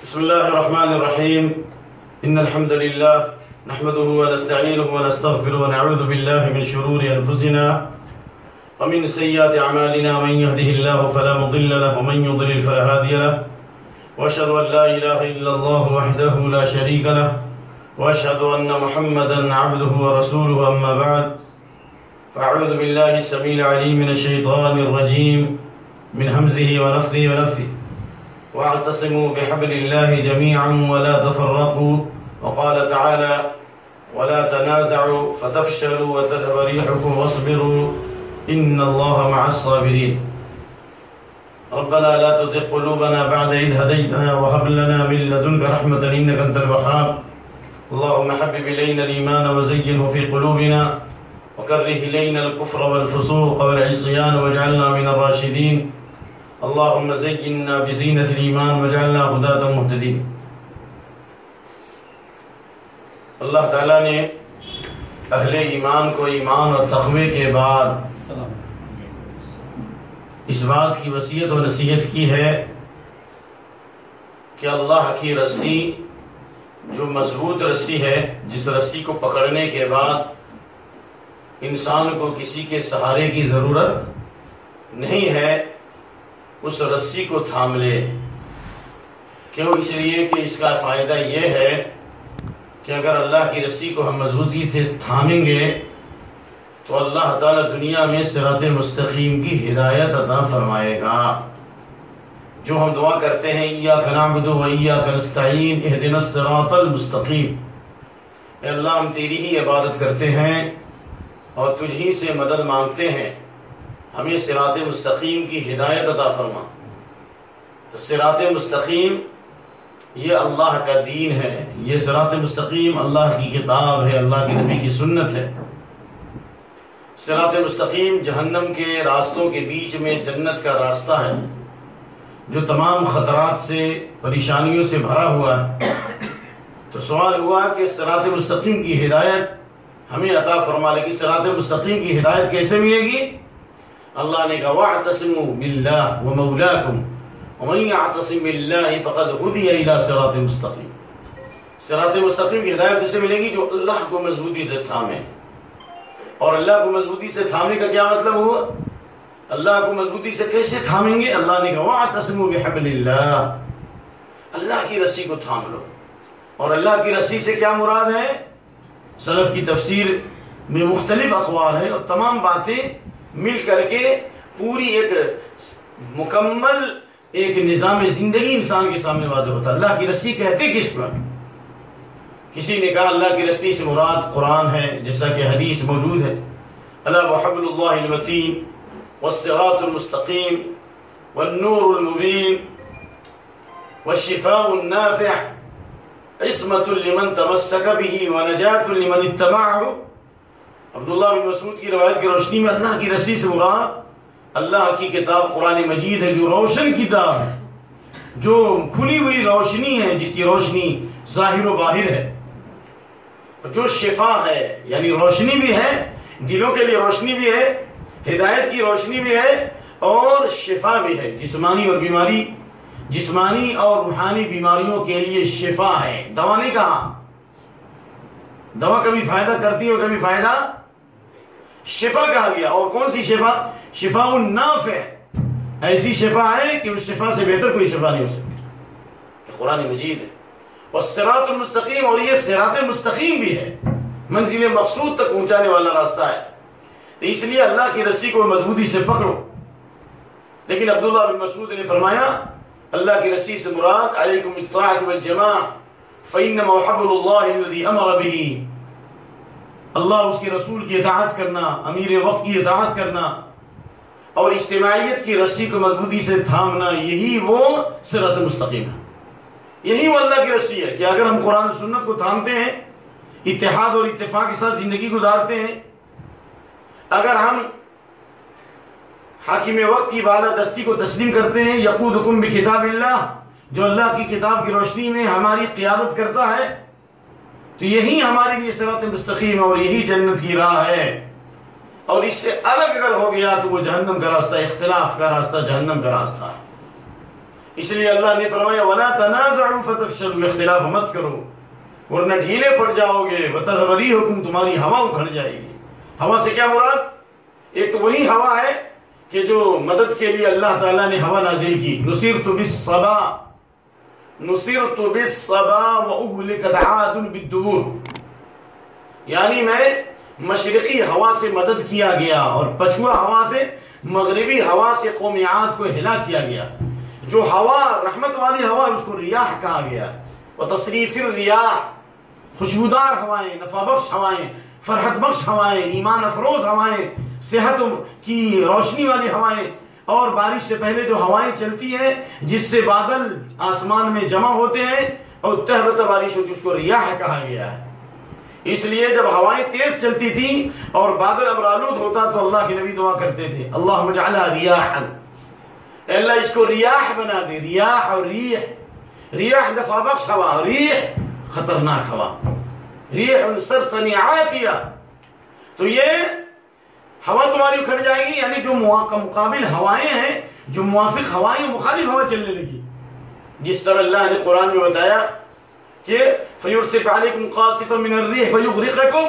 بسم الله الرحمن الرحيم. إن الحمد لله نحمده ونستعينه ونستغفره ونعوذ بالله من شرور أنفسنا ومن سيئات أعمالنا. من يهده الله فلا مضل له ومن يضلل فلا هادي له، وأشهد أن لا إله إلا الله وحده لا شريك له، وأشهد أن محمدا عبده ورسوله. أما بعد، فأعوذ بالله السميع العليم من الشيطان الرجيم من همزه ونفخه ونفثه. واعتصموا بحبل الله جميعا ولا تفرقوا، وقال تعالى: ولا تنازعوا فتفشلوا وتذهب ريحكم واصبروا إن الله مع الصابرين. ربنا لا تزغ قلوبنا بعد إذ هديتنا وهب لنا من لدنك رحمة إنك أنت الوهاب. اللهم حبب إلينا الإيمان وزينه في قلوبنا وكره إلينا الكفر والفسوق والعصيان واجعلنا من الراشدين. اللهم زينا بزينة الإيمان واجعلنا هداة مهتدين. اللہ تعالیٰ نے اہل ایمان کو ایمان اور تقوی کے بعد اس بات کی وصیت و نصیحت کی ہے کہ اللہ کی رسی جو مضبوط رسی ہے، جس رسی کو پکڑنے کے بعد انسان کو کسی کے سہارے کی ضرورت نہیں ہے، اس رسی کو تھام لے۔ کیوں؟ اس لیے کہ اس کا فائدہ یہ ہے کہ اگر اللہ کی رسی کو ہم مضبوطی سے تھامیں گے تو اللہ تعالیٰ دنیا میں صراط مستقیم کی ہدایت عطا فرمائے گا۔ جو ہم دعا کرتے ہیں ایاک نعبد و ایاک نستعین اہدنا الصراط المستقیم، اے اللہ ہم تیری ہی عبادت کرتے ہیں اور تجھ ہی سے مدد مانگتے ہیں، ہمیں صراط مستقیم کی ہدایت عطا فرما۔ تو صراط مستقیم یہ اللہ کا دین ہے، یہ صراط مستقیم اللہ کی کتاب ہے، اللہ کے نبی کی سنت ہے۔ صراط مستقیم جہنم کے راستوں کے بیچ میں جنت کا راستہ ہے جو تمام خطرات سے، پریشانیوں سے بھرا ہوا ہے۔ تو سوال ہوا کہ صراط مستقیم کی ہدایت ہمیں عطا فرما، لیکن صراط مستقیم کی ہدایت کیسے ملے گی؟ اللہ نے کہا وَاعْتَصِمُوا بِاللَّهِ وَمَوْلَاكُمْ وَمَن يَعْتَصِم بِاللَّهِ فَقَدْ هُدِيَ إِلَى صِرَاطٍ مُسْتَقِيمٍ۔ صراط مستقیم کی ہدایت اسے ملے گی جو اللہ کو مضبوطی سے تھامے۔ اور اللہ کو مضبوطی سے تھامنے کا کیا مطلب ہوا؟ اللہ کو مضبوطی سے کیسے تھامیں گے؟ اللہ نے کہا وَاعْتَصِمُوا بِحَبْلِ اللَّهِ، اللہ کی رسی کو تھام لو۔ اور اللہ کی رسی سے کیا مراد ہے؟ سلف کی تفسیر میں مختلف اقوال ہیں اور تمام باتیں مل کر کے پوری ایک مکمل ایک نظام زندگی انسان کے سامنے واضح ہوتا ہے۔ اللہ کی رسی کہتے کس پر؟ کسی نے کہا اللہ کی رسی سے مراد قرآن ہے، جیسا کہ حدیث موجود ہے، الا وحبل اللہ المتین والصراط المستقیم والنور المبین والشفاء النافع عصمۃ لمن تمسک به ونجاۃ لمن اتبعہ۔ عبداللہ بن مسعود کی روایت کی روشنی میں اللہ کی رسی سے مراد اللہ کی کتاب قرآن مجید ہے، جو روشن کتاب ہے، جو کھلی ہوئی روشنی ہے، جس کی روشنی ظاہر و باہر ہے، جو شفا ہے، یعنی روشنی بھی ہے، دلوں کے لیے روشنی بھی ہے، ہدایت کی روشنی بھی ہے اور شفا بھی ہے۔ جسمانی اور روحانی بیماریوں کے لیے شفا ہے، دوا نہیں کہا۔ دوا کبھی فائدہ کرتی ہے اور کبھی فائدہ، شفا کہا گیا۔ اور کون سی شفا؟ شفاء النافع، ایسی شفا ہے کہ اس شفا سے بہتر کوئی شفا نہیں ہو سکتی، قرآن مجید ہے۔ والصراط المستقیم، اور یہ صراط مستقیم بھی ہے، منزل مقصود تک پہنچانے والا راستہ ہے۔ تو اس لیے اللہ کی رسی کو مضبوطی سے پکڑو۔ لیکن عبداللہ بن مسعود نے فرمایا اللہ کی رسی سے مراد علیکم بالطاعۃ والجماعہ فإنما حبل اللہ الذی امر به، اللہ اس کے رسول کی اطاعت کرنا، امیر وقت کی اطاعت کرنا اور اجتماعیت کی رسی کو مضبوطی سے تھامنا، یہی وہ صراط مستقیم ہے، یہی وہ اللہ کی رسی ہے کہ اگر ہم قرآن و سنت کو تھامتے ہیں، اتحاد اور اتفاق کے ساتھ زندگی گزارتے ہیں، اگر ہم حاکم وقت کی بالادستی کو تسلیم کرتے ہیں، یقودکم بکتاب اللہ، جو اللہ کی کتاب کی روشنی میں ہماری قیادت کرتا ہے، تو یہی ہمارے لیے صراط مستقیم اور یہی جنت کی راہ ہے۔ اور اس سے الگ اگر ہو گیا تو وہ جہنم کا راستہ، اختلاف کا راستہ جہنم کا راستہ ہے۔ اس لیے اللہ نے فرمایا وَلَا تَنَازَعُوا فَتَفْشَلُوا، اختلاف مت کرو ورنہ ڈھیلے پڑ جاؤ گے، وَتَذْهَبَ رِيحُكُمْ، تمہاری ہوا اکھڑ جائے گی۔ ہوا سے کیا مراد؟ ایک تو وہی ہوا ہے کہ جو مدد کے لیے اللہ تعالیٰ نے ہوا نازل کی، نُصِرْتُ بِالصَّبَا وَأُهْلِكَتْ عَادٌ بِالدُّبُورِ، یعنی میں مشرقی ہوا سے مدد کیا گیا اور پچھوا ہوا سے، مغربی ہوا سے قوم عاد کو ہلاک کیا گیا۔ جو ہوا رحمت والی ہوا اس کو ریاح کہا گیا، وتصریف الریاح، خوشبودار ہوائیں، نفع بخش ہوائیں، فرحت بخش ہوائیں، ایمان افروز ہوائیں، صحت کی روشنی والی ہوائیں، اور بارش سے پہلے جو ہوائیں چلتی ہیں جس سے بادل آسمان میں جمع ہوتے ہیں اور تہبت بارش ہوتی ہے، اس کو ریاح کہا گیا ہے۔ اس لیے جب ہوائیں تیز چلتی تھیں اور بادل ابرآلود ہوتا تو اللہ کے نبی دعا کرتے تھے اللہم اجعلھا ریاحا، اے اللہ اس کو ریاح بنا دے۔ ریاح اور ریح، ریاح دفع بخش ہوا، ریح خطرناک ہوا، ریح سرسنی عاتیہ، تو یہ ہوا تمہاری اکھڑ جائے گی، یعنی جو مقابل ہوائیں ہیں، جو موافق ہوائیں، مخالف ہوا چلنے لگی۔ جس طرح اللہ نے قرآن میں بتایا کہ فَيُرْسِلْ عَلَيْكُمْ قَاصِفًا مِنَ الرِّيحِ فَيُغْرِقَكُمْ،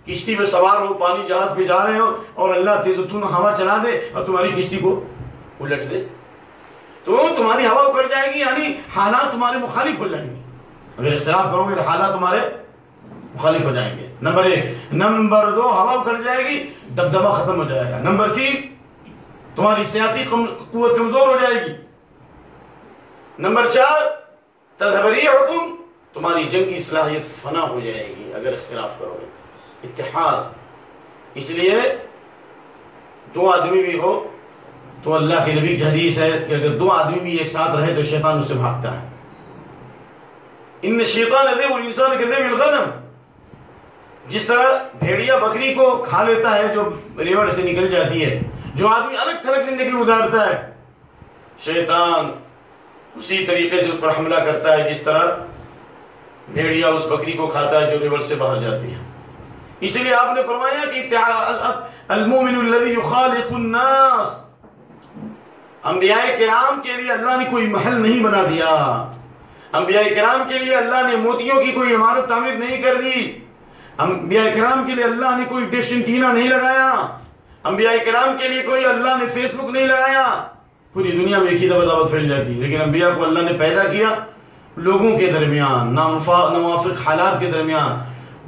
کشتی میں سوار ہو، پانی جہاز پہ جا رہے ہو اور اللہ تیز و تون ہوا چلا دے اور تمہاری کشتی کو الٹ دے، تو تمہاری ہوا اکھڑ جائے گی، یعنی حالات تمہارے مخالف ہو جائیں گے۔ اگر اختلاف کرو گے تو حالات تمہارے مخالف ہو جائیں گے، نمبر 1۔ نمبر 2، ہوا اکھڑ جائے گی، دبدبہ ختم ہو جائے گا۔ نمبر 3، تمہاری سیاسی قوت کمزور ہو جائے گی۔ نمبر 4، تذهب ريحكم، تمہاری جنگی صلاحیت فنا ہو جائے گی اگر اختلاف کرو گے۔ اتحاد، اس لیے دو آدمی بھی ہو تو اللہ کے نبی کی حدیث ہے کہ اگر دو آدمی بھی ایک ساتھ رہے تو شیطان اس سے بھاگتا ہے۔ ان الشیطان یذیب الانسان کذیب الغنم، جس طرح بھیڑیا بکری کو کھا لیتا ہے جو ریوڑ سے نکل جاتی ہے، جو آدمی الگ تھلگ زندگی گزارتا ہے، شیطان اسی طریقے سے اس پر حملہ کرتا ہے جس طرح بھیڑیا اس بکری کو کھاتا ہے جو ریوڑ سے باہر جاتی ہے۔ اس لیے آپ نے فرمایا کہ المومن الذی یخالط الناس، انبیاء کرام کے لیے اللہ نے کوئی محل نہیں بنا دیا، انبیاء کرام کے لیے اللہ نے موتیوں کی کوئی عمارت تعمیر نہیں کر دی، انبیاء کرام کے لیے اللہ نے کوئی ڈش اینٹینا نہیں لگایا، انبیاء کرام کے لیے کوئی اللہ نے فیس بک نہیں لگایا۔ پوری دنیا میں ایک ہی دفعہ دعوت پھیل جاتی ہے، لیکن انبیاء کو اللہ نے پیدا کیا لوگوں کے درمیان، ناموافق حالات کے درمیان،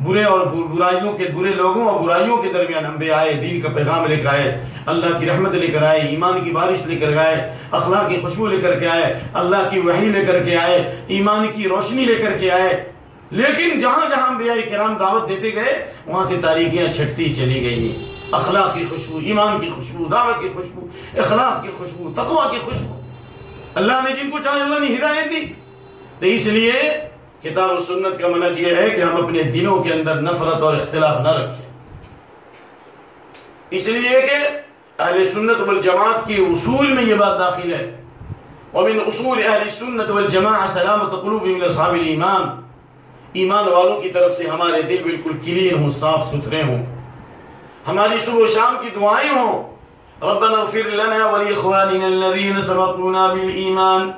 برے اور برائیوں کے، برے لوگوں اور برائیوں کے درمیان انبیاء آئے، دین کا پیغام لے کر آئے، اللہ کی رحمت لے کر آئے، ایمان کی بارش لے کر آئے، اخلاق کی خوشبو لے کر کے آئے، اللہ کی وحی لے کر کے آئے، ایمان کی روشنی لے کر کے آئے۔ لیکن جہاں جہاں انبیاء کرام دعوت دیتے گئے وہاں سے تاریکیاں چھٹتی چلی گئی، اخلاق کی خوشبو، ایمان کی خوشبو، دعوت کی خوشبو، اخلاق کی خوشبو، تقوی کی خوشبو۔ اللہ نے جن کو چاہے اللہ نے ہدایت دی۔ تو اس لیے کتاب و سنت کا منہج یہ ہے کہ ہم اپنے دلوں کے اندر نفرت اور اختلاف نہ رکھیں، اس لیے کہ اہل سنت والجماعت کے اصول میں یہ بات داخل ہے، ومن اصول اہل السنت والجماعت سلامت قلوب من اصحاب الایمان، ایمان والوں کی طرف سے ہمارے دل بالکل کلین ہوں، صاف ستھرے ہوں، ہماری صبح و شام کی دعائیں ہوں ربنا اغفر لنا ولاخواننا الذين سبقونا بالایمان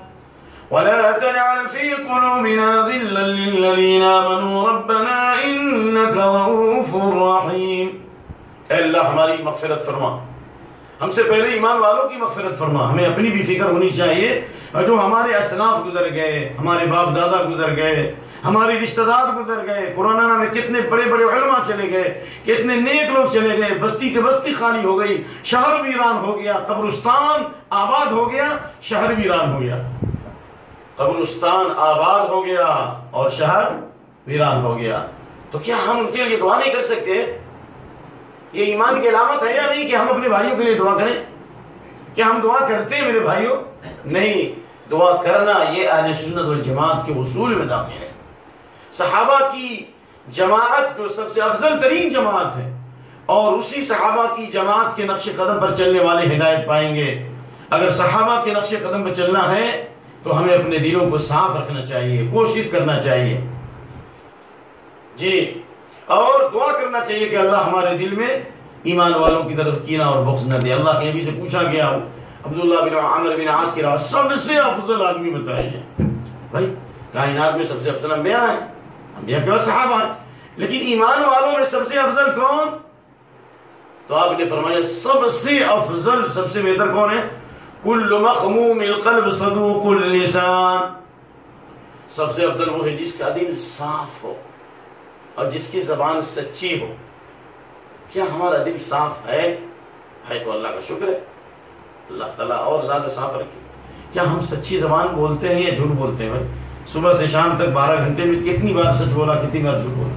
ولا تجعل في قلوبنا غلا للذين آمنوا ربنا انك رؤوف رحيم، اے اللہ ہماری مغفرت فرما، ہم سے پہلے ایمان والوں کی مغفرت فرما، ہمیں اپنی بھی فکر ہونی چاہیے، اور جو ہمارے اسلاف گزر گئے، ہمارے باپ دادا گزر گئے، ہمارے رشتہ دار گزر گئے، قرآن میں کتنے بڑے بڑے علماء چلے گئے، کتنے نیک لوگ چلے گئے، بستی کے بستی خالی ہو گئی، شہر ویران ہو گیا، قبرستان آباد ہو گیا، شہر ویران ہو گیا، قبرستان آباد ہو گیا اور شہر ویران ہو گیا، تو کیا ہم ان کے لیے دعا نہیں کر سکتے؟ یہ ایمان کی علامت ہے یا نہیں کہ ہم اپنے بھائیوں کے لیے دعا کریں؟ کیا ہم دعا کرتے ہیں میرے بھائیوں؟ نہیں، دعا کرنا یہ اہل سنت والجماعت کے اصول میں داخل ہے۔ صحابہ کی جماعت جو سب سے افضل ترین جماعت ہے، اور اسی صحابہ کی جماعت کے نقش قدم پر چلنے والے ہدایت پائیں گے۔ اگر صحابہ کے نقش قدم پر چلنا ہے تو ہمیں اپنے دلوں کو صاف رکھنا چاہیے، کوشش کرنا چاہیے جی، اور دعا کرنا چاہیے کہ اللہ ہمارے دل میں ایمان والوں کی طرف کینہ اور بغض نہ دے۔ اللہ کے نبی سے پوچھا گیا عبداللہ بن عمر بن عاص کی روایت سب سے افضل آدمی بتائے جائیں. بھائی کائنات میں سب سے افضل انبیاء ہیں, انبیاء کے بعد صحابہ ہیں, لیکن ایمان والوں میں سب سے افضل کون؟ تو آپ نے فرمایا سب سے افضل, سب سے بہتر کون ہے؟ کل مخموم القلب صدوق اللسان. سب سے افضل وہ ہے جس کا دل صاف ہو اور جس کی زبان سچی ہو. کیا ہمارا دل صاف ہے تو اللہ کا شکر ہے, اللہ تعالیٰ اور زیادہ صاف رکھے. کیا ہم سچی زبان بولتے ہیں یا جھوٹ بولتے ہیں؟ بھائی صبح سے شام تک 12 گھنٹے میں کتنی بار سچ بولا, کتنی بار جھوٹ بولا؟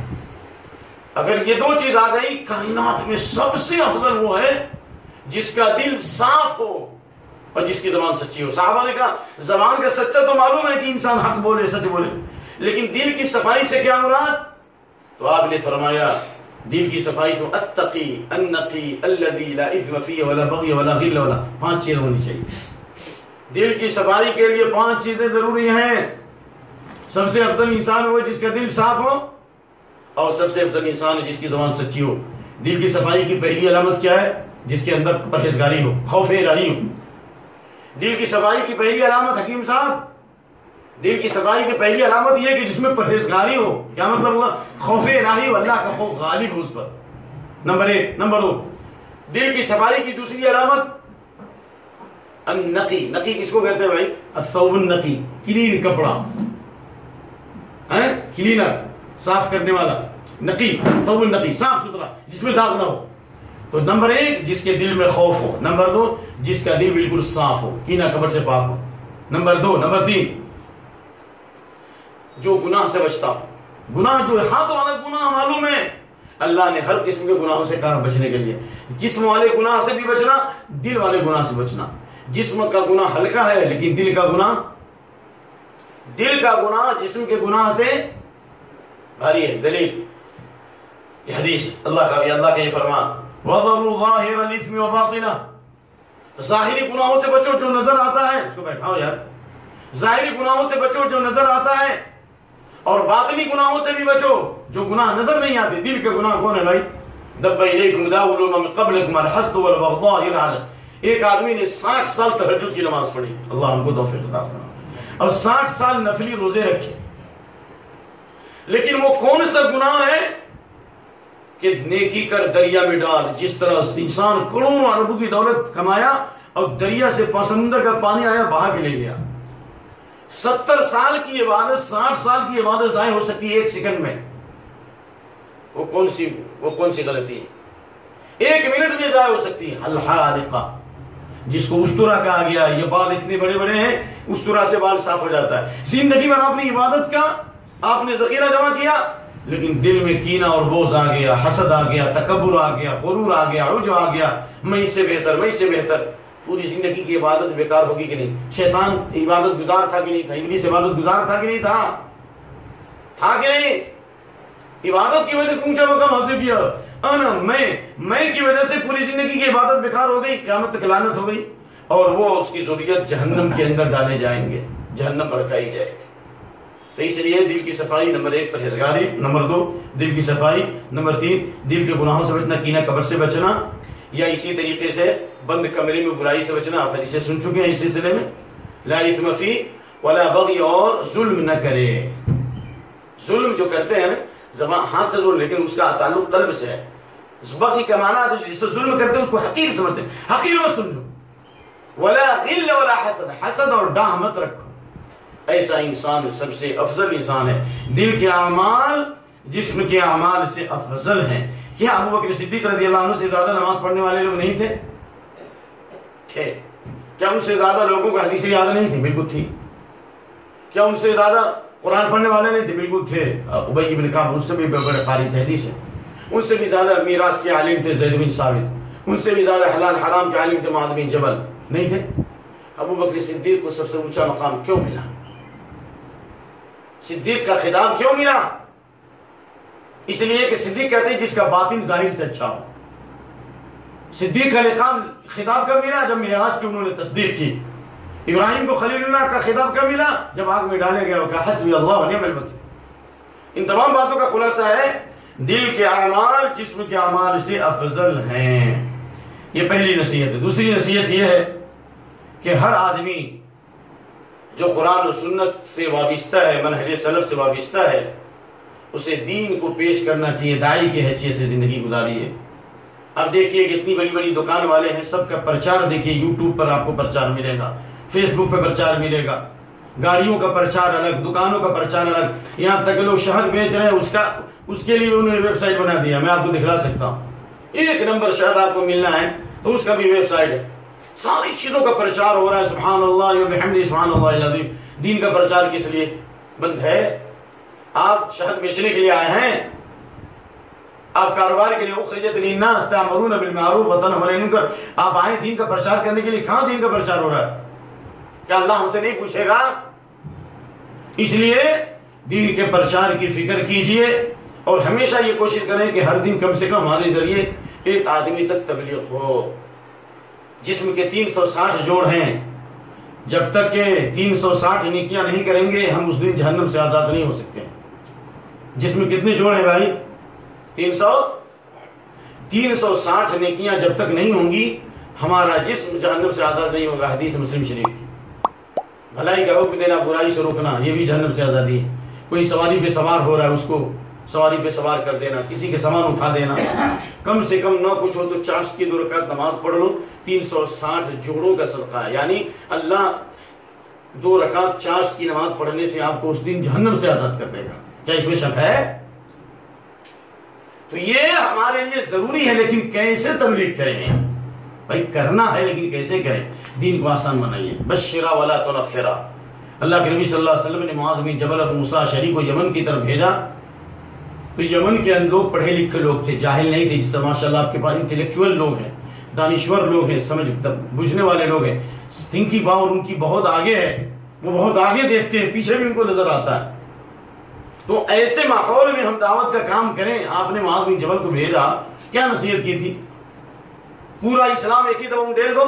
اگر یہ دو چیز آ گئی, کائنات میں سب سے افضل وہ ہے جس کا دل صاف ہو اور جس کی زبان سچی ہو. صحابہ نے کہا زبان کا سچا تو معلوم ہے کہ انسان حق بولے, سچ بولے, لیکن دل کی صفائی سے کیا مراد؟ تو آپ نے فرمایا دل کی صفائی سے التقی النقی الذی لا اثم فیہ ولا بغی ولا غل ولا, 5 چیزیں ہونی چاہیے. دل کی صفائی کے لیے 5 چیزیں ضروری ہیں. سب سے افضل انسان وہ جس کا دل صاف ہو, اور سب سے افضل انسان ہے جس کی زبان سچی ہو. دل کی صفائی کی پہلی علامت کیا ہے؟ جس کے اندر پرہیزگاری ہو, خوف الہی ہو. دل کی صفائی کی پہلی علامت, حکیم صاحب, دل کی صفائی کی پہلی علامت یہ کہ جس میں پرہیزگاری ہو. کیا مطلب ہوا؟ خوف الہی ہو, اللہ کا خوف غالب ہو اس پر. نمبر 1. نمبر 2, دل کی صفائی کی دوسری علامت النقی. نقی کس کو کہتے ہیں بھائی؟ الثوب النقی, کلین کپڑا, کلینر, صاف کرنے والا. نقی, ثوب النقی, صاف ستھرا, جس میں داغ نہ ہو. تو نمبر 1 جس کے دل میں خوف ہو. نمبر 2 جس کا دل بالکل صاف ہو, کینہ کپٹ سے پاک ہو. نمبر 2. نمبر 3 جو گناہ سے بچتا ہو. گناہ جو ہاتھ والا گناہ معلوم ہے, اللہ نے ہر قسم کے گناہوں سے کہا بچنے کے لیے. جسم والے گناہ سے بھی بچنا, دل والے گناہ سے بچنا. جسم کا گناہ ہلکا ہے لیکن دل کا گناہ جسم کے گناہ سے بھاری ہے. دلیل یہ حدیث اللہ کا یہ فرمان وَذَرُوا ظَاهِرَ الْإِثْمِ وَبَاطِنَهُ. ظاہری گناہوں سے بچو جو نظر آتا ہے. اس کو بیٹھاؤ یار. ظاہری گناہوں سے بچو جو نظر آتا ہے, اور باطنی گناہوں سے بھی بچو جو گناہ نظر نہیں آتے. دل کے گناہ کون ہے بھائی؟ دَبَّ إِلَيْكُمْ دَاوُلُونَ مِن قَبْلِكُمْ الْحَسْدُ وَالْبَغْضَاءُ إِلَى الْحَدَ. ایک آدمی نے 60 سال تہجد کی نماز پڑھی, اللہ ہم کو توفیق عطا فرمائے, اور 60 سال نفلی روزے رکھے, لیکن وہ کون سا گناہ ہے کہ نیکی کر دریا میں ڈال. جس طرح انسان کروڑوں اربوں کی دولت کمایا اور دریا سے سمندر کا پانی آیا بہا کے لے گیا. 70 سال کی عبادت, 60 سال کی عبادت ضائع ہو سکتی ہے 1 سیکنڈ میں. وہ کون سی غلطی ہے 1 منٹ میں ضائع ہو سکتی ہے؟ الحالقہ, جس کو استرا کہا گیا. یہ بال اتنے بڑے بڑے ہیں, استرا سے بال صاف ہو جاتا ہے. زندگی بھر آپ نے عبادت کا آپ نے ذخیرہ جمع کیا, لیکن دل میں کینہ اور بغض آ گیا, حسد آ گیا, تکبر آ گیا, غرور آ گیا, عجب آ گیا, میں سے بہتر. پوری زندگی کی عبادت بیکار ہوگی کہ نہیں؟ شیطان عبادت گزار تھا کہ نہیں تھا؟ ابلیس عبادت گزار تھا کہ نہیں تھا کہ نہیں؟ عبادت کی وجہ سے اونچا مقام حاصل کیا, میں کی وجہ سے پوری زندگی کی عبادت بیکار ہو گئی, قیامت تک لعنت ہو گئی, اور وہ اس کی ذریت جہنم کے اندر ڈالے جائیں گے, جہنم بھڑکائی جائے گی. تو اس لیے دل کی صفائی نمبر 1 پرہیزگاری, نمبر 2 دل کی صفائی, نمبر 3 دل کے گناہوں سے بچنا, کینہ کپٹ سے بچنا, یا اسی طریقے سے بند کمرے میں برائی سے بچنا. آپ حدیثیں سن چکے ہیں اس سلسلے میں. لا اثم فی ولا بغی, اور ظلم نہ کرے. ظلم جو کرتے ہیں زبان ہاتھ سے ظلم, لیکن اس کا تعلق قلب سے ہے. بغی کا معنی ہے جس پر ظلم کرتے ہیں اس کو حقیر سمجھتے ہیں, حقیر مت سمجھو. ولا غل ولا حسد, حسد اور ڈاہ مت رکھو. ایسا انسان سب سے افضل انسان ہے. دل کے اعمال جسم کے اعمال سے افضل ہیں. کیا ابو بکر صدیق رضی اللہ عنہ سے زیادہ نماز پڑھنے والے لوگ نہیں تھے؟ کیا ان سے زیادہ لوگوں کو حدیثیں یاد نہیں تھی؟ بالکل تھی. کیا ان سے زیادہ قرآن پڑھنے والے نہیں تھے؟ بالکل تھے. ابی بن کعب ان سے بھی بڑے قاری حدیث ہیں. ان سے بھی زیادہ میراث کے عالم تھے زید بن ثابت. ان سے بھی زیادہ حلال حرام کے عالم تھے معاذ بن جبل. نہیں تھے؟ ابو بکر صدیق کو سب سے اونچا مقام کیوں ملا؟ صدیق کا خطاب کیوں ملا؟ اس لیے کہ صدیق کہتے ہیں جس کا باطن ظاہر سے اچھا ہو. صدیق کا خطاب کب ملا؟ جب معراج کی انہوں نے تصدیق کی. ابراہیم کو خلیل اللہ کا خطاب کب ملا؟ جب آگ میں ڈالے گیا, کہا حسبی اللہ و نعم الوکیل. ان تمام باتوں کا خلاصہ ہے دل کے اعمال جسم کے اعمال سے افضل ہیں. یہ پہلی نصیحت ہے. دوسری نصیحت یہ ہے کہ ہر آدمی جو قرآن و سنت سے وابستہ ہے، منہج سلف سے وابستہ ہے، اسے دین کو پیش کرنا چاہیے، داعی کی حیثیت سے زندگی گزاریے۔ اب دیکھیے کہ اتنی بڑی بڑی دکان والے ہیں، سب کا پرچار دیکھیے، یوٹیوب پر آپ کو پرچار ملے گا، فیس بک پہ پرچار ملے گا، گاڑیوں کا پرچار الگ، دکانوں کا پرچار الگ، یہاں تک لوگ شہد بیچ رہے ہیں، اس کے لیے انہوں نے ویب سائٹ بنا دیا، میں آپ کو دکھلا سکتا ہوں، 1 نمبر شہد آپ کو ملنا ہے تو اس کا بھی ویب سائٹ ہے، ساری چیزوں کا پرچار ہو رہا ہے، سبحان اللہ و بحمدہ سبحان اللہ العظیم۔ دین کا پرچار کس لیے بند ہے؟ آپ شہد بیچنے کے لیے آئے ہیں، آپ کاروبار کے لیے اخرجت للناس تأمرون بالمعروف وتنهون عن المنکر، آپ آئے دین کا پرچار کرنے کے لیے، کہاں دین کا پرچار ہو رہا ہے؟ کیا اللہ ہم سے نہیں پوچھے گا؟ اس لیے دین کے پرچار کی فکر کیجئے اور ہمیشہ یہ کوشش کریں کہ ہر دن کم سے کم ہمارے ذریعے ایک آدمی تک تبلیغ ہو۔ جسم کے 360 جوڑ ہیں، جب تک کہ 360 نیکیاں نہیں کریں گے ہم اس دن جہنم سے آزاد نہیں ہو سکتے۔ جسم کتنے جوڑ ہیں بھائی؟ 360 نیکیاں جب تک نہیں ہوں گی ہمارا جسم جہنم سے آزاد نہیں ہوگا۔ حدیث مسلم شریف کی، بھلائی کا حکم دینا، برائی سے روکنا، یہ بھی جہنم سے آزادی ہے۔ کوئی سواری پہ سوار ہو رہا ہے اس کو سواری پہ سوار کر دینا، کسی کے سامان اٹھا دینا، کم سے کم نہ کچھ ہو تو چاشت کی 2 رکعت نماز پڑھ لو، 360 جوڑوں کا صدقہ ہے، یعنی اللہ 2 رکعت چاشت کی نماز پڑھنے سے آپ کو اس دن جہنم سے آزاد کر دے گا۔ کیا اس میں شک ہے؟ تو یہ ہمارے لیے ضروری ہے، لیکن کیسے تبلیغ کریں؟ بھائی کرنا ہے لیکن کیسے کریں؟ دین کو آسان بنائیے، بشرا ولا تنفرا۔ اللہ کے نبی صلی اللہ علیہ وسلم نے معاذ بن جبل اور موسیٰ اشعری کو یمن کی طرف بھیجا، تو یمن کے اندر لوگ پڑھے لکھے لوگ تھے، جاہل نہیں تھے، جس طرح ماشاء اللہ آپ کے پاس انٹلیکچوئل لوگ ہیں، دانشور لوگ ہیں، سمجھ بوجھنے والے لوگ ہیں، تھنکنگ پاور ان کی بہت آگے ہے، وہ بہت آگے دیکھتے ہیں، پیچھے بھی ان کو نظر آتا ہے۔ تو ایسے ماحول میں ہم دعوت کا کام کریں۔ آپ نے معاذ بن جبل کو بھیجا، کیا نصیحت کی تھی؟ پورا اسلام ایک ہی دفعہ انڈیل دو،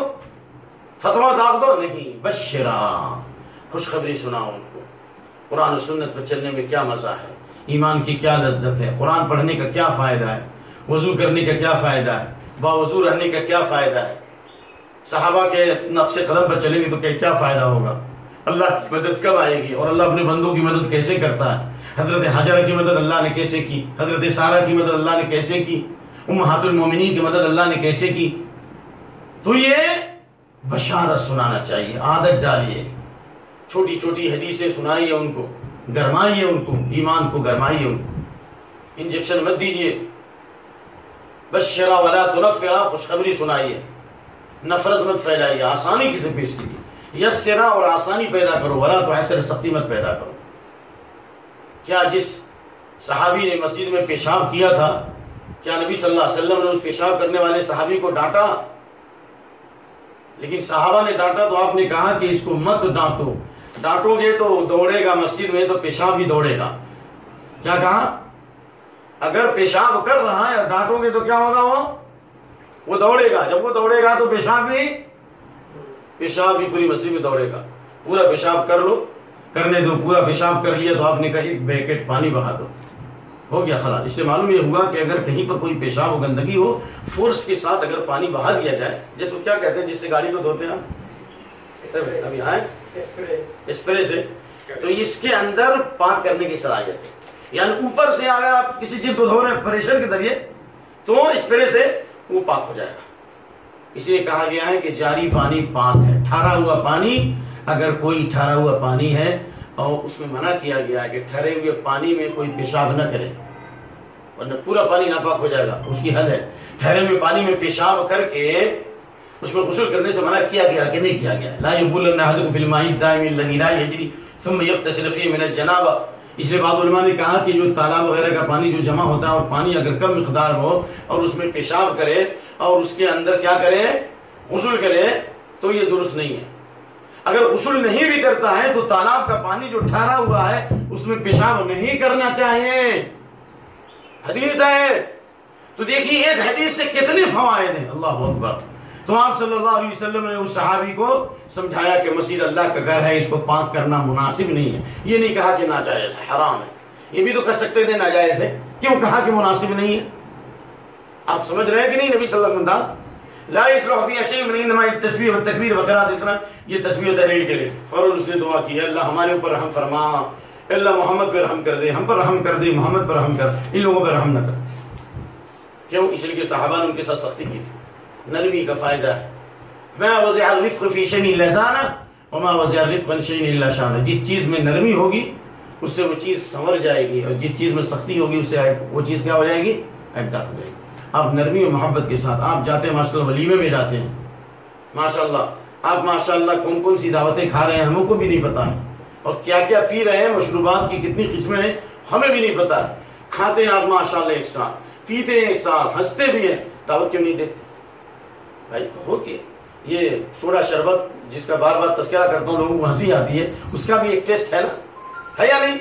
فتویٰ داغ دو؟ نہیں، بشرا، خوشخبری سناؤ ان کو، قرآن و سنت پر چلنے میں کیا مزہ ہے، ایمان کی کیا لذت ہے، قرآن پڑھنے کا کیا فائدہ ہے، وضو کرنے کا کیا فائدہ ہے، باوضو رہنے کا کیا فائدہ ہے، صحابہ کے نقش قدم پر چلیں گے تو کیا فائدہ ہوگا، اللہ کی مدد کب آئے گی اور اللہ اپنے بندوں کی مدد کیسے کرتا ہے، حضرت حجرہ کی مدد اللہ نے کیسے کی، حضرت سارہ کی مدد اللہ نے کیسے کی، امہات المومنین کی مدد اللہ نے کیسے کی۔ تو یہ بشارت سنانا چاہیے، عادت ڈالیے، چھوٹی چھوٹی حدیثیں سنائیے ان کو، گرمائیے ان کو، ایمان کو گرمائیے ان کو، انجیکشن مت دیجیے۔ بشرا ولا تنفرا، خوشخبری سنائیے، نفرت مت پھیلائیے، آسانی کسے پیش کیجیے، یسرا اور آسانی پیدا کرو، ولا تعسر، سختی مت پیدا کرو۔ کیا جس صحابی نے مسجد میں پیشاب کیا تھا، کیا نبی صلی اللہ علیہ وسلم نے اس پیشاب کرنے والے صحابی کو ڈانٹا؟ لیکن صحابہ نے ڈانٹا تو آپ نے کہا کہ اس کو مت ڈانٹو، ڈانٹو گے تو دوڑے گا مسجد میں تو پیشاب بھی دوڑے گا۔ کیا کہا؟ اگر پیشاب کر رہا ہے اور ڈانٹو گے تو کیا ہوگا؟ وہ دوڑے گا، جب وہ دوڑے گا تو پیشاب بھی پوری مسجد میں دوڑے گا۔ پورا پیشاب کر لو، کرنے دو، پورا پیشاب کر لیا تو آپ نے کہا 1 بکیٹ پانی بہا دو، ہو گیا خلاص۔ اس سے معلوم یہ ہوا کہ اگر کہیں پر کوئی پیشاب ہو، گندگی ہو، فورس کے ساتھ اگر پانی بہا دیا جائے، جس کو کیا کہتے ہیں جس سے گاڑی کو دھوتے ہیں آپ، ابھی آئے اسپرے سے، تو اس کے اندر پاک کرنے کی صلاحیت ہے، یعنی اوپر سے اگر آپ کسی چیز کو دھو رہے ہیں پریشر کے ذریعے تو اسپرے سے وہ پاک ہو جائے گا۔ اس لیے کہا گیا ہے کہ جاری پانی پاک ہے، ٹھہرا ہوا پانی، اگر کوئی ٹھہرا ہوا پانی ہے اور اس میں منع کیا گیا ہے کہ ٹھہرے ہوئے پانی میں کوئی پیشاب نہ کرے ورنہ پورا پانی ناپاک ہو جائے گا، اس کی حد ہے۔ ٹھہرے ہوئے پانی میں پیشاب کر کے اس میں غسل کرنے سے منع کیا گیا کہ نہیں کیا گیا، لا یبولن احدکم فی الماء الدائم الذی لا یجری ثم یغتسل فیہ من الجنابہ۔ اس لیے بعض علماء نے کہا کہ جو تالاب وغیرہ کا پانی جو جمع ہوتا ہے اور پانی اگر کم مقدار ہو اور اس میں پیشاب کرے اور اس کے اندر کیا کرے، غسل کرے، تو یہ درست نہیں ہے۔ اگر غسل نہیں بھی کرتا ہے تو تالاب کا پانی جو ٹھہرا ہوا ہے اس میں پیشاب نہیں کرنا چاہیے، حدیث ہے۔ تو دیکھیے ایک حدیث سے کتنے فوائد ہیں، اللہ اکبر۔ تو آپ صلی اللہ علیہ وسلم نے اس صحابی کو سمجھایا کہ مسجد اللہ کا گھر ہے، اس کو پاک کرنا مناسب نہیں ہے۔ یہ نہیں کہا کہ ناجائز ہے، حرام ہے، یہ بھی تو کہہ سکتے تھے ناجائز ہے، کیوں کہا کہ مناسب نہیں ہے؟ آپ سمجھ رہے ہیں کہ نہیں نبی صلی اللہ علیہ وسلم؟ لا يصلح فيها شيء من انما التسبیح والتکبیر وقراءۃ القرآن، یہ تسبیح و تحلیل کے لیے. فوراً اس نے دعا کی، اللہ ہمارے اوپر رحم فرما، اللہ محمد پر رحم کر دے، ہم پر رحم کر دے، محمد پر رحم کر، ان لوگوں پر رحم نہ کر. کیوں؟ اس لیے کہ صحابہ نے ان کے ساتھ سختی کی تھی. نرمی کا فائدہ ہے. ما وضع الرفق فی شیء الا زانہ وما وضع الرفق عن شیء الا شانہ. جس چیز میں نرمی ہوگی اس سے وہ چیز سنور جائے گی، اور جس چیز میں سختی ہوگی اس سے وہ چیز کیا ہو جائے گی؟ عیبدار ہو جائے گی. آپ نرمی و محبت کے ساتھ آپ جاتے ہیں، ماشاء اللہ ولیمے میں جاتے ہیں، ماشاء اللہ آپ ماشاء اللہ کون کون سی دعوتیں کھا رہے ہیں ہم کو بھی نہیں پتا ہے، اور کیا کیا پی رہے ہیں، مشروبات کی کتنی قسمیں ہیں ہمیں بھی نہیں پتا ہے. کھاتے ہیں آپ ماشاء اللہ ایک ساتھ، پیتے ہیں ایک ساتھ، ہنستے بھی ہیں، دعوت کیوں نہیں دیتے؟ بھائی کہو کہ یہ سوڈا شربت جس کا بار بار تذکرہ کرتا ہوں لوگوں کو ہنسی آتی ہے، اس کا بھی ایک ٹیسٹ ہے نا، ہے یا نہیں؟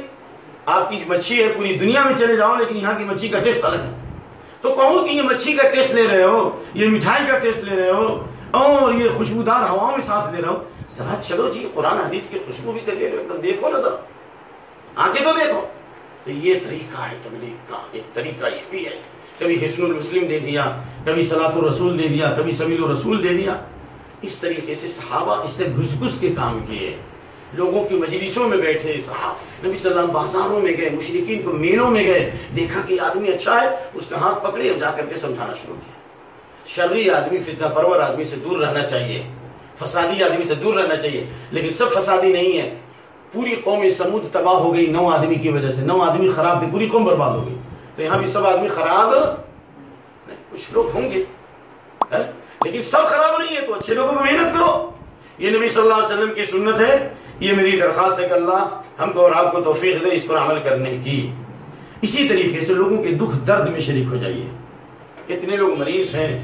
آپ کی مچھی ہے، پوری دنیا میں چلے جاؤ لیکن یہاں کی مچھی کا ٹیسٹ الگ ہے. تو کہو کہ یہ مچھی کا ٹیسٹ لے رہے ہو، یہ مٹھائی کا ٹیسٹ لے رہے ہو، اور یہ خوشبودار ہواؤں میں سانس لے رہے ہو، ذرا چلو جی قرآن حدیث کی خوشبو بھی تو لے رہے ہو، دیکھو نا ذرا، آنکھیں تو دیکھو. تو یہ طریقہ ہے تبلیغ کا. ایک طریقہ یہ بھی ہے، کبھی حسن المسلم دے دیا، کبھی صلاۃ الرسول دے دیا، کبھی سبیل الرسول دے دیا. اس طریقے سے صحابہ اس سے گھس گھس کے کام کیے. لوگوں کی مجلسوں میں بیٹھے، صحابہ نبی صلی اللہ علیہ وسلم بازاروں میں گئے، مشرکین کو میلوں میں گئے، دیکھا کہ آدمی اچھا ہے، اس کا ہاتھ پکڑے اور جا کر کے سمجھانا شروع کیا. شرری آدمی، فتنہ پرور آدمی سے دور رہنا چاہیے، فسادی آدمی سے دور رہنا چاہیے. لیکن سب فسادی نہیں ہے. پوری قوم سمود تباہ ہو گئی 9 آدمی کی وجہ سے. 9 آدمی خراب تھے، پوری قوم برباد ہو گئی. تو یہاں بھی سب آدمی خراب نہیں، کچھ لوگ ہوں گے لیکن سب خراب نہیں ہے. تو اچھے لوگوں میں محنت کرو. یہ نبی صلی اللہ علیہ وسلم کی سنت ہے. یہ میری درخواست ہے کہ اللہ ہم کو اور آپ کو توفیق دے اس پر عمل کرنے کی. اسی طریقے سے لوگوں کے دکھ درد میں شریک ہو جائیے. اتنے لوگ مریض ہیں،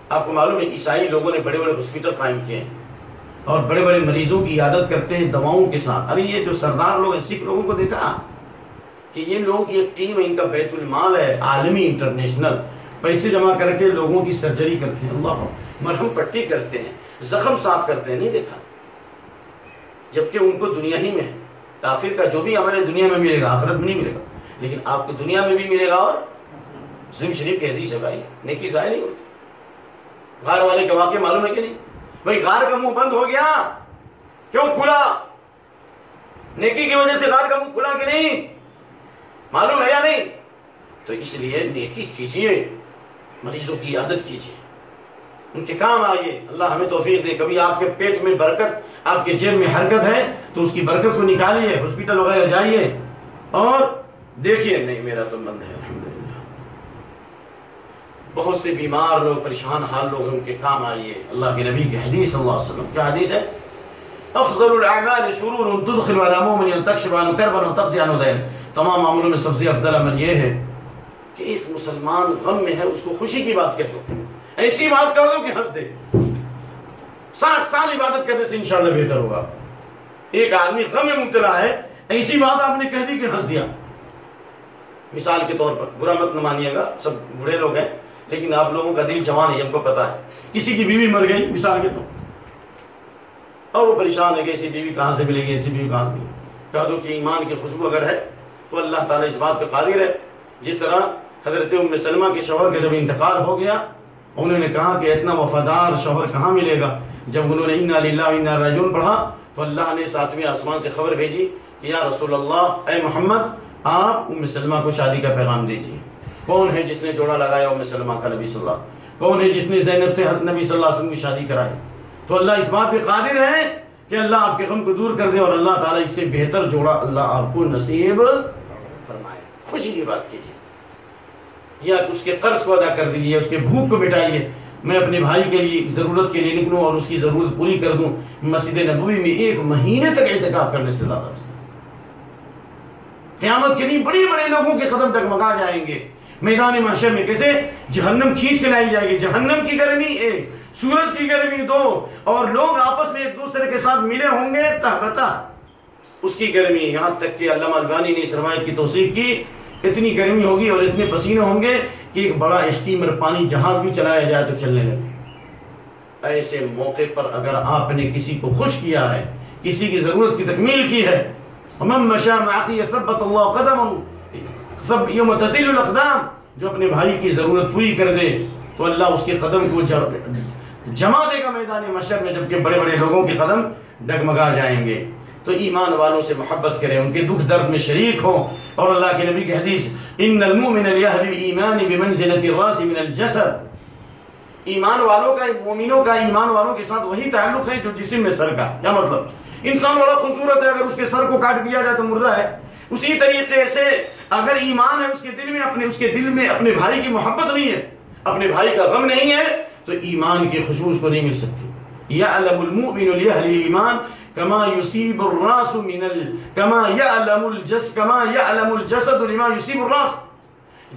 آپ کو معلوم ہے عیسائی لوگوں نے بڑے بڑے ہاسپٹل قائم کیے ہیں اور بڑے بڑے مریضوں کی عیادت کرتے ہیں دواؤں کے ساتھ. ارے یہ جو سردار لوگ ہیں، سکھ لوگوں کو دیکھا کہ یہ لوگ کی ایک ٹیم ہے، ان کا بیت المال ہے عالمی انٹرنیشنل، پیسے جمع کر کے لوگوں کی سرجری کرتے ہیں، اللہ مرہم پٹی کرتے ہیں، زخم صاف کرتے ہیں. نہیں دیکھا؟ جبکہ ان کو دنیا ہی میں ہے. کافر کا جو بھی عمل ہے دنیا میں ملے گا، آخرت میں نہیں ملے گا، لیکن آپ کو دنیا میں بھی ملے گا. اور مسلم شریف کی حدیث ہے بھائی، نیکی ضائع نہیں ہوتی. غار والے کے واقعے معلوم ہے کہ نہیں؟ بھائی غار کا منہ بند ہو گیا، کیوں کھلا؟ نیکی کی وجہ سے غار کا منہ کھلا کہ نہیں؟ معلوم ہے یا نہیں؟ تو اس لیے نیکی کیجیے، مریضوں کی عادت کیجیے، ان کے کام آئیے. اللہ ہمیں توفیق دے. کبھی آپ کے پیٹ میں برکت، آپ کے جیب میں حرکت ہے تو اس کی برکت کو نکالیے، ہاسپٹل وغیرہ جائیے اور دیکھیے نہیں میرا تو بند ہے الحمدللہ. بہت سے بیمار لوگ، پریشان حال لوگ ہیں، ان کے کام آئیے. اللہ کے نبی کی حدیث صلی اللہ علیہ وسلم کیا حدیث ہے؟ افضل الاعمال سرور تدخل على مؤمن تكشف عنه كربا وتقضي عنه دين. تمام معاملوں میں سب سے افضل عمل یہ ہے کہ ایک مسلمان غم میں ہے اس کو خوشی کی بات کہہ دو. ایسی بات کہہ دو کہ ہنس دے. 60 سال عبادت کرنے سے انشاءاللہ بہتر ہوگا. ایک آدمی غم میں مبتلا ہے، ایسی بات آپ نے کہہ دی کہ ہنس دیا. مثال کے طور پر، برا مت نہ مانیے گا، سب بوڑھے لوگ ہیں لیکن آپ لوگوں کا دل جوان ہے، ہم کو پتا ہے. کسی کی بیوی مر گئی مثال کے طور اور وہ پریشان ہے کہ ایسی بیوی کہاں سے ملے گی، ایسی بیوی کہاں سے ملے گی. کہہ دو کہ ایمان کی خوشبو اگر ہے تو اللہ تعالیٰ اس بات پہ قادر ہے. جس طرح حضرت ام سلمہ کے شوہر کا جب انتقال ہو گیا، انہوں نے کہا کہ اتنا وفادار شوہر کہاں ملے گا. جب انہوں نے انا للہ و انا راجعون پڑھا تو اللہ نے 7ویں آسمان سے خبر بھیجی کہ یا رسول اللہ، اے محمد آپ ام سلمہ کو شادی کا پیغام دیجیے. کون ہے جس نے جوڑا لگایا ام سلمہ کا؟ نبی صلی اللہ علیہ وسلم. کون ہے جس نے زینب سے نبی صلی اللہ علیہ وسلم کی شادی کرائی؟ تو اللہ اس بات پہ قادر ہے کہ اللہ آپ کے غم کو دور کر دے اور اللہ تعالیٰ اس سے بہتر جوڑا اللہ آپ کو نصیب فرمائے. خوشی کی بات کیجیے، یا اس کے قرض کو ادا کر دیجیے، اس کے بھوک کو مٹائیے. میں اپنے بھائی کے لیے ضرورت کے لیے نکلوں اور اس کی ضرورت پوری کر دوں. مسجد نبوی میں 1 مہینے تک اعتکاف کرنے سے زیادہ قیامت کے دن بڑے بڑے لوگوں کے قدم ڈگمگا جائیں گے میدان محشر میں. کیسے؟ جہنم کھینچ کے لائی جائے گی. جہنم کی گرمی 1، سورج کی گرمی 2، اور لوگ آپس میں ایک دوسرے کے ساتھ ملے ہوں گے تہبتا اس کی گرمی. یہاں تک کہ علامہ البانی نے اس روایت کی توثیق کی، اتنی گرمی ہوگی اور اتنے پسینے ہوں گے کہ ایک بڑا اسٹیمر پانی جہاز بھی چلایا جائے تو چلنے لگے. ایسے موقع پر اگر آپ نے کسی کو خوش کیا ہے، کسی کی ضرورت کی تکمیل کی ہے، ومن مشى مع اخيه ثبت الله قدمه يوم تزل الاقدام، جو اپنے بھائی کی ضرورت پوری کر دے تو اللہ اس کے قدم کو جما دے گا میدان محشر میں، جبکہ بڑے بڑے لوگوں کے قدم ڈگمگا جائیں گے۔ تو ایمان والوں سے محبت کریں، ان کے دکھ درد میں شریک ہوں، اور اللہ کے نبی کی حدیث ان المؤمن لیہدی بالایمان بمنزلۃ الراس من الجسد، ایمان والوں کا، مومنوں کا ایمان والوں کے ساتھ وہی تعلق ہے جو جسم میں سر کا۔ کیا مطلب؟ انسان بڑا خوبصورت ہے، اگر اس کے سر کو کاٹ دیا جائے تو مردہ ہے۔ اسی طریقے سے اگر ایمان ہے اس کے دل میں اپنے بھائی کی محبت نہیں ہے، اپنے بھائی کا غم نہیں ہے، تو ایمان کی خوشبو اس کو نہیں مل سکتی۔ یعلم المؤمن لأہل الایمان کما یصیب الراس کما یعلم الجسد لما یصیب الراس،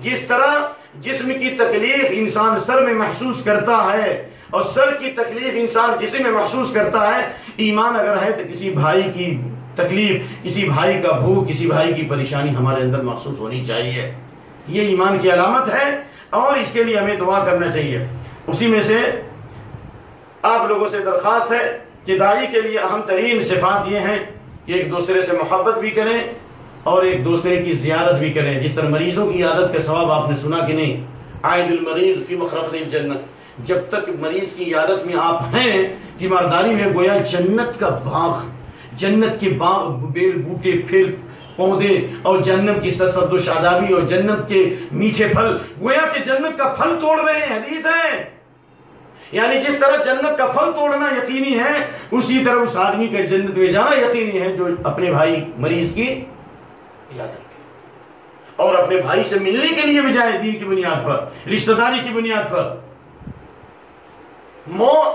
جس طرح جسم کی تکلیف انسان سر میں محسوس کرتا ہے اور سر کی تکلیف انسان جسم میں محسوس کرتا ہے، ایمان اگر ہے تو کسی بھائی کی تکلیف، کسی بھائی کا بھوک، کسی بھائی کی پریشانی ہمارے اندر محسوس ہونی چاہیے۔ یہ ایمان کی علامت ہے، اور اس کے لیے ہمیں دعا کرنا چاہیے۔ اسی میں سے آپ لوگوں سے درخواست ہے کہ داعی کے لیے اہم ترین صفات یہ ہیں کہ ایک دوسرے سے محبت بھی کریں اور ایک دوسرے کی زیارت بھی کریں۔ جس طرح مریضوں کی عیادت کا ثواب آپ نے سنا کہ نہیں، عائد المریض فی مخرفۃ الجنہ، جب تک مریض کی عیادت میں آپ ہیں، تیمارداری میں گویا جنت کا باغ، جنت کے باغ، بیل بوٹے، پھل پودے، اور جنت کی سرسبز و شادابی، اور جنت کے میٹھے پھل، گویا کہ جنت کا پھل توڑ رہے ہیں۔ حدیث ہے، یعنی جس طرح جنت کا پھل توڑنا یقینی ہے، اسی طرح اس آدمی کا جنت میں جانا یقینی ہے جو اپنے بھائی مریض کی عیادت کرے اور اپنے بھائی سے ملنے کے لیے بھی جائے، دین کی بنیاد پر، رشتہ داری کی بنیاد پر۔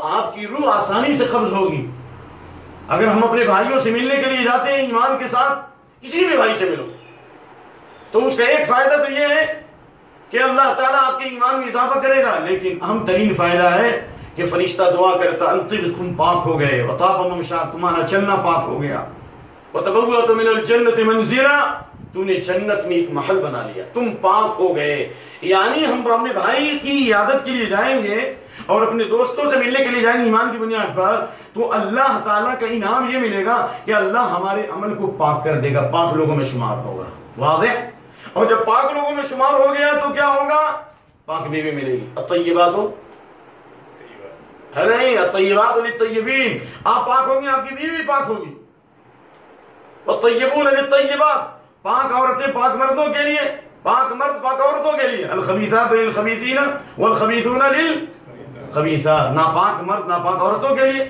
آپ کی روح آسانی سے قبض ہوگی اگر ہم اپنے بھائیوں سے ملنے کے لیے جاتے ہیں ایمان کے ساتھ۔ کسی بھی بھائی سے ملو تو اس کا ایک فائدہ تو یہ ہے کہ اللہ تعالیٰ آپ کے ایمان میں اضافہ کرے گا، لیکن اہم ترین فائدہ ہے کہ فرشتہ دعا کرتا انطق، تم پاک ہو گئے، وطاب ممشاک، تمہارا چلنا پاک ہو گیا، وتبوأت من الجنة منزلا، تو نے جنت میں ایک محل بنا لیا، تم پاک ہو گئے۔ یعنی ہم اپنے بھائی کی عیادت کے لیے جائیں گے اور اپنے دوستوں سے ملنے کے لیے جائیں گے ایمان کی بنیاد پر، تو اللہ تعالیٰ کا انعام یہ ملے گا کہ اللہ ہمارے عمل کو پاک کر دے گا، پاک لوگوں میں شمار ہوگا۔ واضح؟ اور جب پاک لوگوں میں شمار ہو گیا تو کیا ہوگا؟ پاک بیوی ملے گی۔ الطیبات ہے نہیں، الطیبات للطیبین، آپ پاک ہوں گے، آپ کی بیوی پاک ہوگی۔ والطیبون للطیبات، پاک عورتیں پاک مردوں کے لیے، پاک مرد پاک عورتوں کے لیے۔ الخبیثات للخبیثین والخبیثون للخبیثات، ناپاک مرد ناپاک عورتوں کے لیے،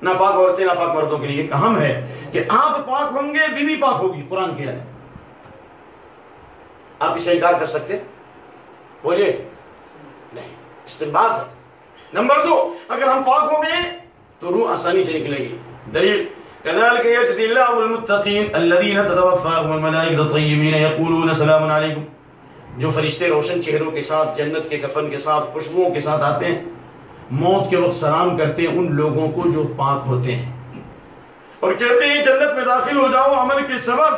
ناپاک عورتیں ناپاک مردوں کے لیے۔ ایک اہم ہے کہ آپ پاک ہوں گے، بیوی پاک ہوگی، قرآن کی ہے۔ آپ اسے انکار کر سکتے بولے نہیں، استنباط ہے۔ نمبر 2، اگر ہم پاک ہو گئے تو روح آسانی سے نکلے گی۔ دلیل كذلك يجزي الله المتقين الذين تتوفاهم الملائكة طيبين يقولون سلام عليكم، جو فرشتے روشن چہروں کے ساتھ، جنت کے کفن کے ساتھ، خوشبوؤں کے ساتھ آتے ہیں، موت کے وقت سلام کرتے ہیں ان لوگوں کو جو پاک ہوتے ہیں، اور کہتے ہیں جنت میں داخل ہو جاؤ عمل کے سبب۔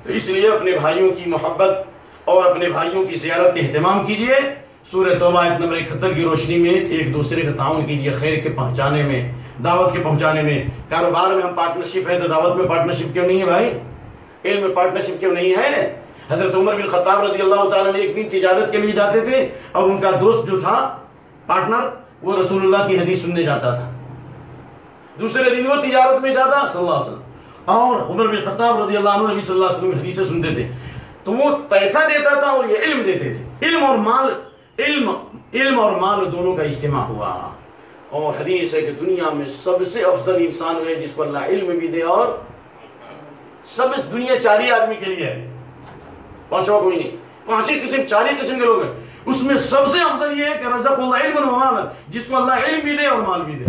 تو اس لیے اپنے بھائیوں کی محبت اور اپنے بھائیوں کی زیارت کا اہتمام کیجئے۔ سورہ توبہ آیت نمبر 71 کی روشنی میں ایک دوسرے کا تعاون کیجئے، خیر کے پہنچانے میں، دعوت کے پہنچانے میں۔ کاروبار میں ہم پارٹنرشپ ہے تو دعوت میں پارٹنرشپ کیوں نہیں ہے بھائی؟ علم میں پارٹنرشپ کیوں نہیں ہے؟ حضرت عمر بن خطاب رضی اللہ تعالیٰ نے ایک دن تجارت کے لیے جاتے تھے، اور ان کا دوست جو تھا پارٹنر، وہ رسول اللہ کی حدیث سننے جاتا تھا، دوسرے دن وہ تجارت میں جاتا صلی اللہ علیہ وسلم، اور عمر بن خطاب رضی اللہ عنہ نبی صلی اللہ علیہ وسلم کی حدیثیں سنتے تھے، تو وہ پیسہ دیتا تھا اور یہ علم دیتے تھے۔ علم اور مال دونوں کا اجتماع ہوا، اور حدیث ہے کہ دنیا میں سب سے افضل انسان ہوئے جس کو اللہ علم بھی دے، اور سب اس دنیا 4 ہی آدمی کے لیے ہے، 5واں کوئی نہیں، 4 ہی قسم کے لوگ ہیں۔ اس میں سب سے افضل یہ ہے کہ رزق اللہ علم و مال، جس کو اللہ علم بھی دے اور مال بھی دے،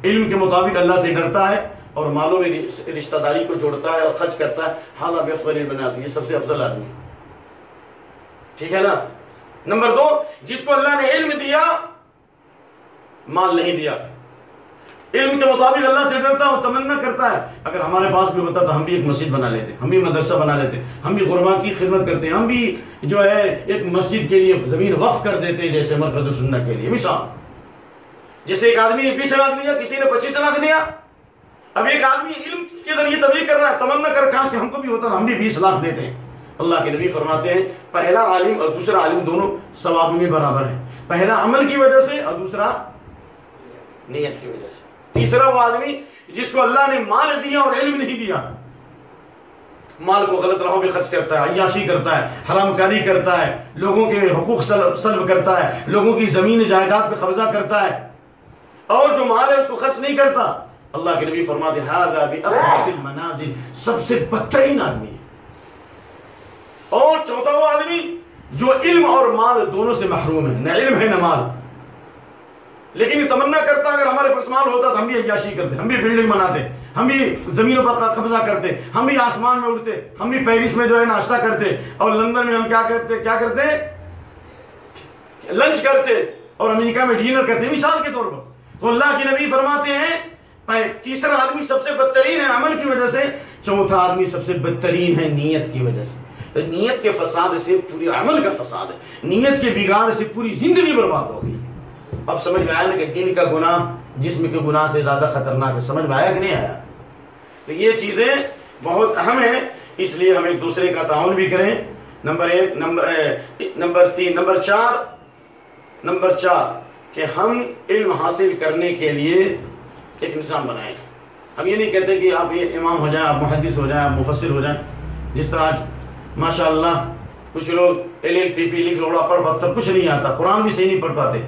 علم کے مطابق اللہ سے ڈرتا ہے اور مالوں میں رشتہ داری کو جوڑتا ہے اور خرچ کرتا ہے، حالا بفضل بناتی، یہ سب سے افضل آدمی، ٹھیک ہے نا۔ نمبر 2، جس کو اللہ نے علم دیا مال نہیں دیا، علم کے مطابق اللہ سے ڈرتا اور تمنا کرتا ہے، اگر ہمارے پاس بھی ہوتا تو ہم بھی ایک مسجد بنا لیتے، ہم بھی مدرسہ بنا لیتے، ہم بھی غربا کی خدمت کرتے، ہم بھی جو ہے ایک مسجد کے لیے زمین وقف کر دیتے، جیسے مرکز سنت کے لیے۔ مثال، جیسے ایک آدمی نے 20 لاکھ دیا، کسی نے 25 لاکھ دیا، اب ایک آدمی علم کے ذریعے تبلیغ کر رہا ہے، تمنا کر کاش کہ ہم کو بھی ہوتا، ہم بھی 20 لاکھ دیتے ہیں، اللہ کے نبی فرماتے ہیں پہلا عالم اور دوسرا عالم دونوں ثواب میں برابر ہیں، پہلا عمل کی وجہ سے اور دوسرا نیت کی وجہ سے۔ تیسرا وہ آدمی جس کو اللہ نے مال دیا اور علم نہیں دیا، مال کو غلط راہوں پہ خرچ کرتا ہے، عیاشی کرتا ہے، حرام کاری کرتا ہے، لوگوں کے حقوق سلب کرتا ہے، لوگوں کی زمین جائیداد پہ قبضہ کرتا ہے، اور جو مال ہے اس کو خرچ نہیں کرتا، اللہ کے نبی فرماتے ہیں ھذا بأخبث المنازل، سب سے بدترین آدمی ہے۔ اور چوتھا وہ آدمی جو علم اور مال دونوں سے محروم ہے، نہ علم ہے نہ مال، لیکن یہ تمنا کرتا اگر ہمارے پاس مال ہوتا تو ہم بھی عیاشی کرتے، ہم بھی بلڈنگ بناتے، ہم بھی زمینوں پر قبضہ کرتے، ہم بھی آسمان میں اڑتے، ہم بھی پیرس میں جو ہے ناشتہ کرتے، اور لندن میں ہم کیا کرتے لنچ کرتے، اور امریکہ میں ڈنر کرتے، مثال کے طور پر۔ تو اللہ کے نبی فرماتے ہیں تیسرا آدمی سب سے بدترین ہے عمل کی وجہ سے، چوتھا آدمی سب سے بدترین ہے نیت کی وجہ سے۔ تو نیت کے فساد سے پوری عمل کا فساد ہے، نیت کے بگاڑ سے پوری زندگی برباد ہو گئی۔ اب سمجھ میں آیا نا کہ دل کا گناہ جسم کے گناہ سے زیادہ خطرناک ہے، سمجھ میں آیا کہ نہیں آیا؟ تو یہ چیزیں بہت اہم ہیں، اس لیے ہم ایک دوسرے کا تعاون بھی کریں۔ نمبر چار کہ ہم علم حاصل کرنے کے لیے ایک نظام بنائیں۔ ہم یہ نہیں کہتے کہ آپ یہ امام ہو جائیں، آپ محدث ہو جائیں، آپ مفسر ہو جائیں، جس طرح آج ماشاءاللہ کچھ لوگ LLPP لکھ لوڑا پڑھ پتھر کچھ نہیں آتا، قرآن بھی صحیح نہیں پڑھ پاتے،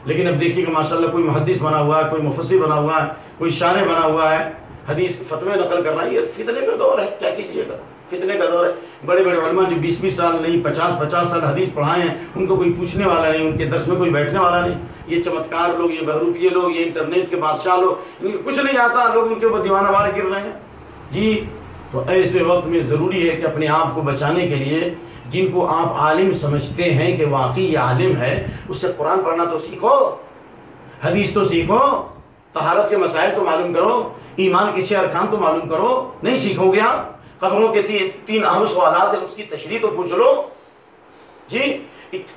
لیکن اب دیکھیے کہ ماشاءاللہ کوئی محدث بنا ہوا ہے، کوئی مفسر بنا ہوا ہے، کوئی شارح بنا ہوا ہے، حدیث فتوے نقل کر رہا ہے۔ یہ فتنے کا دور ہے، کیا کیجیے گا، فتنے کا دور ہے۔ بڑے بڑے علماء جو 20 سال نہیں 50 سال حدیث پڑھائے ہیں، ان کو کوئی پوچھنے والا نہیں، ان کے درس میں کوئی بیٹھنے والا نہیں۔ یہ چمتکار لوگ، یہ بہروپیے لوگ، یہ انٹرنیٹ کے بادشاہ لوگ، ان کو کچھ نہیں آتا، لوگ ان کے اوپر دیوانہ وار گر رہے ہیں جی۔ تو ایسے وقت میں ضروری ہے کہ اپنے آپ کو بچانے کے لیے جن کو آپ عالم سمجھتے ہیں کہ واقعی یہ عالم ہے، اس سے قرآن پڑھنا تو سیکھو، حدیث تو سیکھو، طہارت کے مسائل تو معلوم کرو، ایمان کے 6 ارکان تو معلوم کرو۔ نہیں سیکھو گے آپ، قبروں کے 3 اہم سوالات ہیں، اس کی تشریح تو پوچھ لو جی۔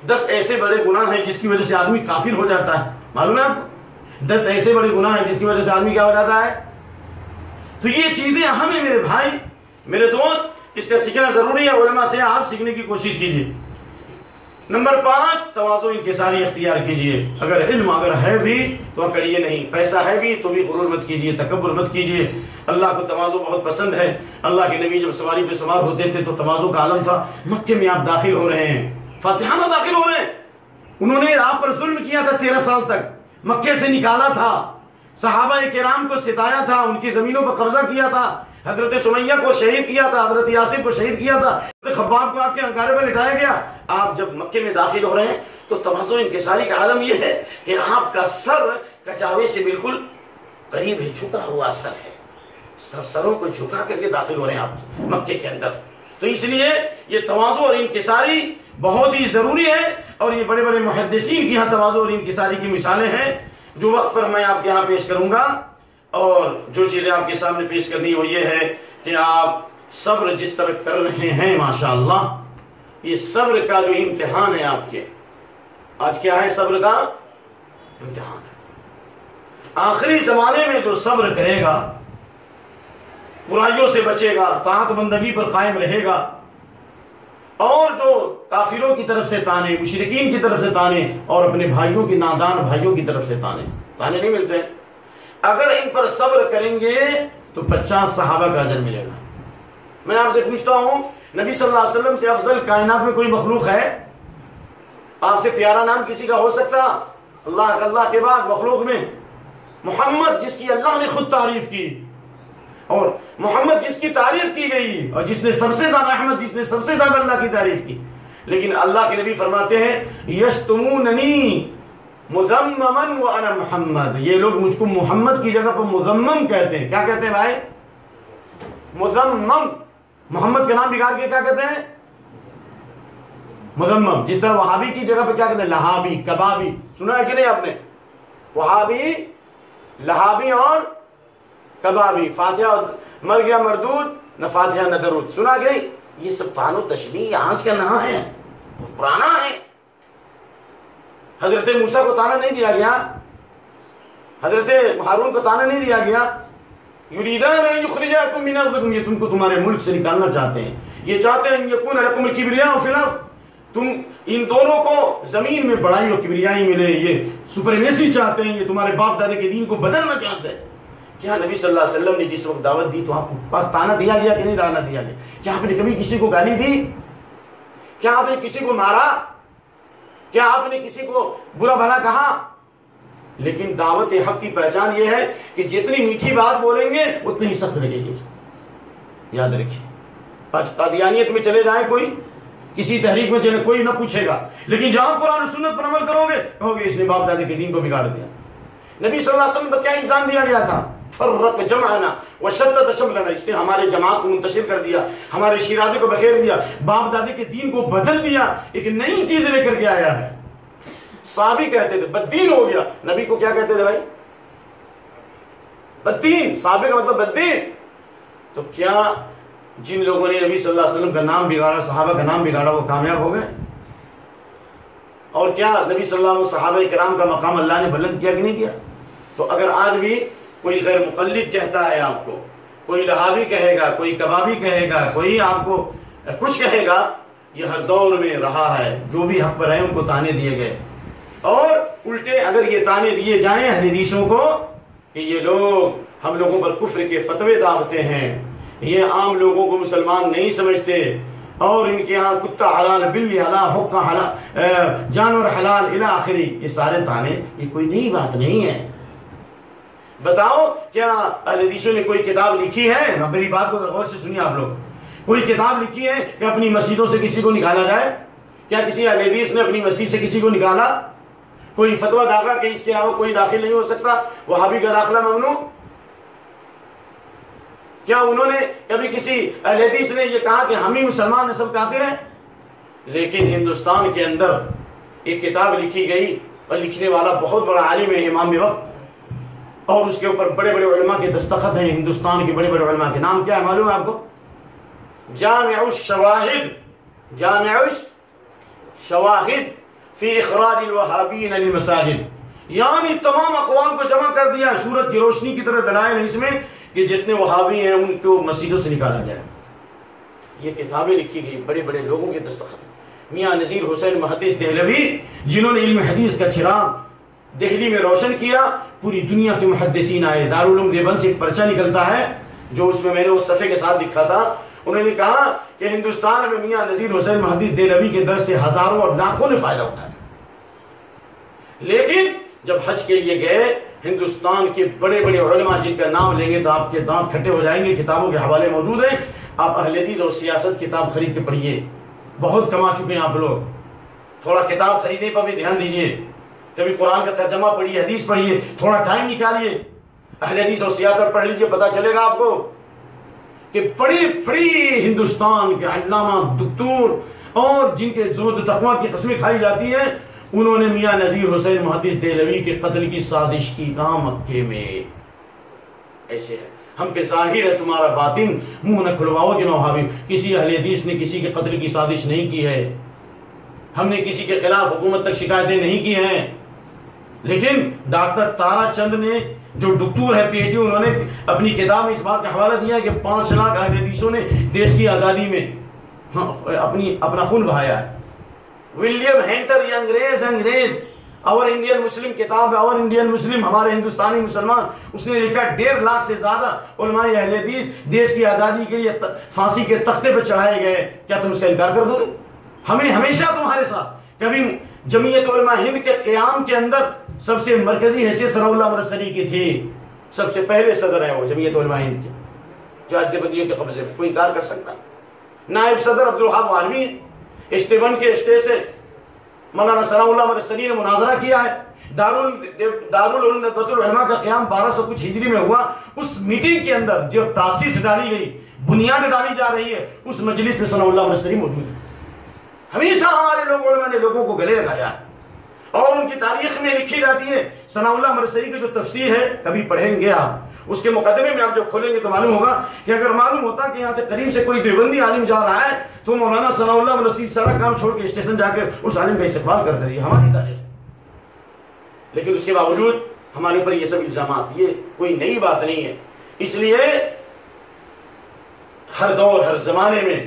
10 ایسے بڑے گناہ ہیں جس کی وجہ سے آدمی کافر ہو جاتا ہے، معلوم ہے آپ کو؟ 10 ایسے بڑے گناہ ہیں جس کی وجہ سے آدمی کیا ہو جاتا ہے۔ تو یہ چیزیں اہم ہیں میرے بھائی، میرے دوست، اس کا سیکھنا ضروری ہے، علماء سے آپ سیکھنے کی کوشش کیجیے۔ نمبر 5 تواضع انکساری اختیار کیجیے۔ اگر علم ہے بھی تو اکڑیے نہیں، پیسہ ہے بھی تو بھی غرور مت کیجیے، تکبر مت کیجیے۔ اللہ کو تواضع بہت پسند ہے۔ اللہ کے نبی جب سواری پہ سوار ہوتے تھے تو تواضع کا عالم تھا۔ مکے میں آپ داخل ہو رہے ہیں، فاتحانہ داخل ہو رہے ہیں، انہوں نے آپ پر ظلم کیا تھا، 13 سال تک مکے سے نکالا تھا، صحابہ کرام کو ستایا تھا، ان کی زمینوں پر قبضہ کیا تھا، حضرت سمیہ کو شہید کیا تھا، حضرت یاسر کو شہید کیا تھا، خباب کو آپ کے انگارے پر لٹایا گیا۔ آپ جب مکے میں داخل ہو رہے ہیں تو تواضع انکساری کا عالم یہ ہے کہ آپ کا سر کچاوے سے بالکل قریب ہے، جھکا ہوا سر ہے، سروں کو جھکا کر کے داخل ہو رہے ہیں آپ مکے کے اندر۔ تو اس لیے یہ تواضع اور انکساری بہت ہی ضروری ہے، اور یہ بڑے بڑے محدثین کی یہاں تواضع اور انکساری کی مثالیں ہیں جو وقت پر میں آپ کے یہاں پیش کروں گا۔ اور جو چیزیں آپ کے سامنے پیش کرنی وہ یہ ہے کہ آپ صبر جس طرح کر رہے ہیں ماشاءاللہ، یہ صبر کا جو امتحان ہے آپ کے، آج کیا ہے؟ صبر کا امتحان ہے۔ آخری زمانے میں جو صبر کرے گا، برائیوں سے بچے گا، طاعت بندگی پر قائم رہے گا، اور جو کافروں کی طرف سے تانے، مشرکین کی طرف سے تانے، اور اپنے بھائیوں کی نادان بھائیوں کی طرف سے تانے نہیں ملتے ہیں، اگر ان پر صبر کریں گے تو 50 صحابہ کا اجر ملے گا۔ میں آپ سے پوچھتا ہوں، نبی صلی اللہ علیہ وسلم سے افضل کائنات میں کوئی مخلوق ہے؟ آپ سے پیارا نام کسی کا ہو سکتا؟ اللہ کے بعد مخلوق میں محمد، جس کی اللہ نے خود تعریف کی، اور محمد جس کی تعریف کی گئی، اور جس نے سب سے زیادہ احمد، جس نے سب سے زیادہ اللہ کی تعریف کی، لیکن اللہ کے نبی فرماتے ہیں یشتموننی مذمما وانا محمد، یہ لوگ مجھ کو محمد کی جگہ پر مذمم کہتے ہیں۔ کیا کہتے ہیں بھائی؟ مذمم، محمد کا نام بگاڑ کے کیا کہتے ہیں؟ مذمم۔ جس طرح وہابی کی جگہ پہ کیا کہتے ہیں؟ لہابی، کبابی، سنا ہے کہ نہیں آپ نے؟ وہابی، لہابی اور کبابی، فاتحہ مر گیا مردود، نہ فاتحہ نہ درود، سنا کہ نہیں؟ یہ سب طعن و تشبیہ آج کا نہ ہے، پرانا ہے۔ حضرت موسیٰ کو طعنہ نہیں دیا گیا، حضرت ہارون کو طعنہ نہیں دیا گیا، یریدان ان یخرجاکم من ارضکم، یہ تم کو تمہارے ملک سے نکالنا چاہتے ہیں، یہ چاہتے ہیں یکون لکم الکبریاء فی الارض، تم ان دونوں کو زمین میں بڑائی اور کبریائی ملے، یہ سپریمیسی چاہتے ہیں، یہ تمہارے باپ دادے کے دین کو بدلنا چاہتے ہیں۔ کیا نبی صلی اللہ علیہ وسلم نے جس وقت دعوت دی تو آپ کو تانا دیا گیا کہ نہیں تانا دیا گیا؟ کیا آپ نے کبھی کسی کو گالی دی؟ کیا آپ نے کسی کو مارا؟ کیا آپ نے کسی کو برا بھلا کہا؟ لیکن دعوت حق کی پہچان یہ ہے کہ جتنی میٹھی بات بولیں گے اتنی ہی سخت لگے گی۔ یاد رکھیے، قادیانیت میں چلے جائیں، کوئی کسی تحریک میں چلے، کوئی نہ پوچھے گا، لیکن جہاں قرآن و سنت پر عمل کرو گے کہو گے اس نے باپ دادے کے دین کو بگاڑ دیا۔ نبی صلی اللہ علیہ وسلم کو کیا الزام دیا گیا تھا؟ فرق جمعنا وشتت شملنا، اس نے ہمارے جماعت کو منتشر کر دیا، ہمارے شیرازے کو بخیر دیا، باپ دادے کے دین کو بدل دیا، ایک نئی چیز لے کر کے آیا ہے۔ صحابی کہتے تھے بددین ہو گیا، نبی کو کیا کہتے تھے بھائی؟ بددین، صحابے کا مطلب بددین۔ تو کیا جن لوگوں نے نبی صلی اللہ علیہ وسلم کا نام بگاڑا، صحابہ کا نام بگاڑا، وہ کامیاب ہو گئے؟ اور کیا نبی صلی اللہ علیہ وسلم صحابہ کرام کا مقام اللہ نے بلند کیا کہ نہیں کیا؟ تو اگر آج بھی کوئی غیر مقلد کہتا ہے آپ کو، کوئی لہابی کہے گا، کوئی کبابی کہے گا، کوئی آپ کو کچھ کہے گا، یہ ہر دور میں رہا ہے، جو بھی حق پر ہے ان کو تانے دیے گئے۔ اور الٹے اگر یہ تانے دیے جائیں اہل حدیثوں کو کہ یہ لوگ ہم لوگوں پر کفر کے فتوے داغتے ہیں، یہ عام لوگوں کو مسلمان نہیں سمجھتے، اور ان کے یہاں کتا حلال، بلی حلال، حقہ حلال، جانور حلال الی آخری، یہ سارے تانے، یہ کوئی نئی بات نہیں ہے۔ بتاؤ کیا اہل حدیثوں نے کوئی کتاب لکھی ہے؟ میری بات کو غور سے سنیے آپ لوگ، کوئی کتاب لکھی ہے کہ اپنی مسجدوں سے کسی کو نکالا جائے؟ کیا کسی اہل حدیث نے اپنی مسجد سے کسی کو نکالا؟ کوئی فتویٰ داغا کہ اس کے علاوہ کوئی داخل نہیں ہو سکتا، وہابی کا داخلہ ممنوع؟ کیا انہوں نے کبھی کسی اہل حدیث نے یہ کہا کہ ہم ہی مسلمان ہیں، سب کافر ہیں؟ لیکن ہندوستان کے اندر ایک کتاب لکھی گئی اور لکھنے والا بہت بڑا عالم ہے، امام وقت، اور اس کے اوپر بڑے بڑے علماء کے دستخط ہیں، ہندوستان کے بڑے بڑے علماء کے نام کیا ہے معلوم ہے آپ کو؟ جامع الشواہد، جامع الشواہد فی اخراج الوہابین للمساجد، یعنی تمام اقوال کو جمع کر دیا سورت کی روشنی کی طرح دلائل ہیں اس میں کہ جتنے وہابی ہیں ان کو مسجدوں سے نکالا جائے۔ یہ کتابیں لکھی گئی بڑے بڑے لوگوں کے دستخط، میاں نذیر حسین محدث دہلوی جنہوں نے علم حدیث کا چراغ دہلی میں روشن کیا، پوری دنیا سے محدثین آئے، دارالعلوم دیوبند سے ایک پرچہ نکلتا ہے جو اس میں نے اس صفحے کے ساتھ لکھا تھا، انہوں نے کہا کہ ہندوستان میں میاں نذیر حسین محدث دہلوی کے درس سے ہزاروں اور لاکھوں نے فائدہ اٹھایا، لیکن جب حج کے لیے گئے ہندوستان کے بڑے بڑے علماء جن کا نام لیں گے تو آپ کے دانت کھٹے ہو جائیں گے، کتابوں کے حوالے موجود ہیں، آپ اہل حدیث اور سیاست کتاب خرید کے پڑھیے، بہت کما چکے ہیں آپ لوگ، تھوڑا کتاب خریدنے پر بھی دھیان دیجئے، کبھی قرآن کا ترجمہ پڑھیے، حدیث پڑھیے، تھوڑا ٹائم نکالیے، اہل حدیث اور سیاست پڑھ لیجئے، پتہ چلے گا آپ کو کہ بڑی بڑی ہندوستان کے علامہ دکتور اور جن کے زہد و تقویٰ کی قسمیں کھائی جاتی ہیں، انہوں نے میاں نذیر حسین محدث دہلوی کے قتل کی سازش کی، کہاں؟ مکے میں۔ ایسے ہے، ہم پہ ظاہر ہے تمہارا باطن، منہ نہ کھلواؤ کہ وہابی، کسی اہل حدیث نے کسی کے قتل کی سازش نہیں کی ہے، ہم نے کسی کے خلاف حکومت تک شکایتیں نہیں کی ہیں، لیکن ڈاکٹر تارا چند نے جو ڈاکٹر ہے پی ایچ ڈی، انہوں نے اپنی کتاب میں اس بات کا حوالہ دیا کہ 5 لاکھ اہل حدیثوں نے دیش کی آزادی میں اپنا خون بہایا ہے۔ ولیم ہینٹر یہ انگریز اور انڈین مسلم کتاب ہے، اور انڈین مسلم ہمارے ہندوستانی مسلمان، اس نے لکھا 1.5 لاکھ سے زیادہ علماء اہل حدیث دیش کی آزادی کے لیے پھانسی کے تختے پہ چڑھائے گئے، کیا تم اس کا انکار کر دو گے؟ ہمیں ہمیشہ تمہارے ساتھ، کبھی جمعیت علماء ہند کے قیام کے اندر سب سے مرکزی حیثیت ثناء اللہ مرسلی کی تھی، سب سے پہلے صدر ہیں وہ جمعیت علماء ہند کے، جو دیوبندیوں کے قبضے میں، کوئی انکار کر سکتا؟ نائب صدر عبدالوہاب عالمی، اسٹیبن کے اسٹے سے مولانا ثناء اللہ مرسلی نے مناظرہ کیا ہے، دارالعلوم ندوۃ العلماء کا قیام 1200 کچھ ہجری میں ہوا، اس میٹنگ کے اندر جو تاسیس ڈالی گئی، بنیاد ڈالی جا رہی ہے، اس مجلس میں ثناء اللہ مرسلی موجود ہے۔ ہمیشہ ہمارے لوگ علماء نے لوگوں کو گلے لگایا اور ان کی تاریخ میں لکھی جاتی ہے۔ ثناء اللہ مرسلی کی جو تفسیر ہے کبھی پڑھیں گے آپ، اس کے مقدمے میں آپ جو کھولیں گے تو معلوم ہوگا کہ اگر معلوم ہوتا کہ یہاں سے قریب سے کوئی دیوبندی عالم جا رہا ہے تو مولانا ثناء اللہ مرسلی سارا کام چھوڑ کے اسٹیشن جا کے اس عالم کا استقبال کرتے رہیے، ہماری تاریخ۔ لیکن اس کے باوجود ہمارے اوپر یہ سب الزامات، یہ کوئی نئی بات نہیں ہے۔ اس لیے ہر دور ہر زمانے میں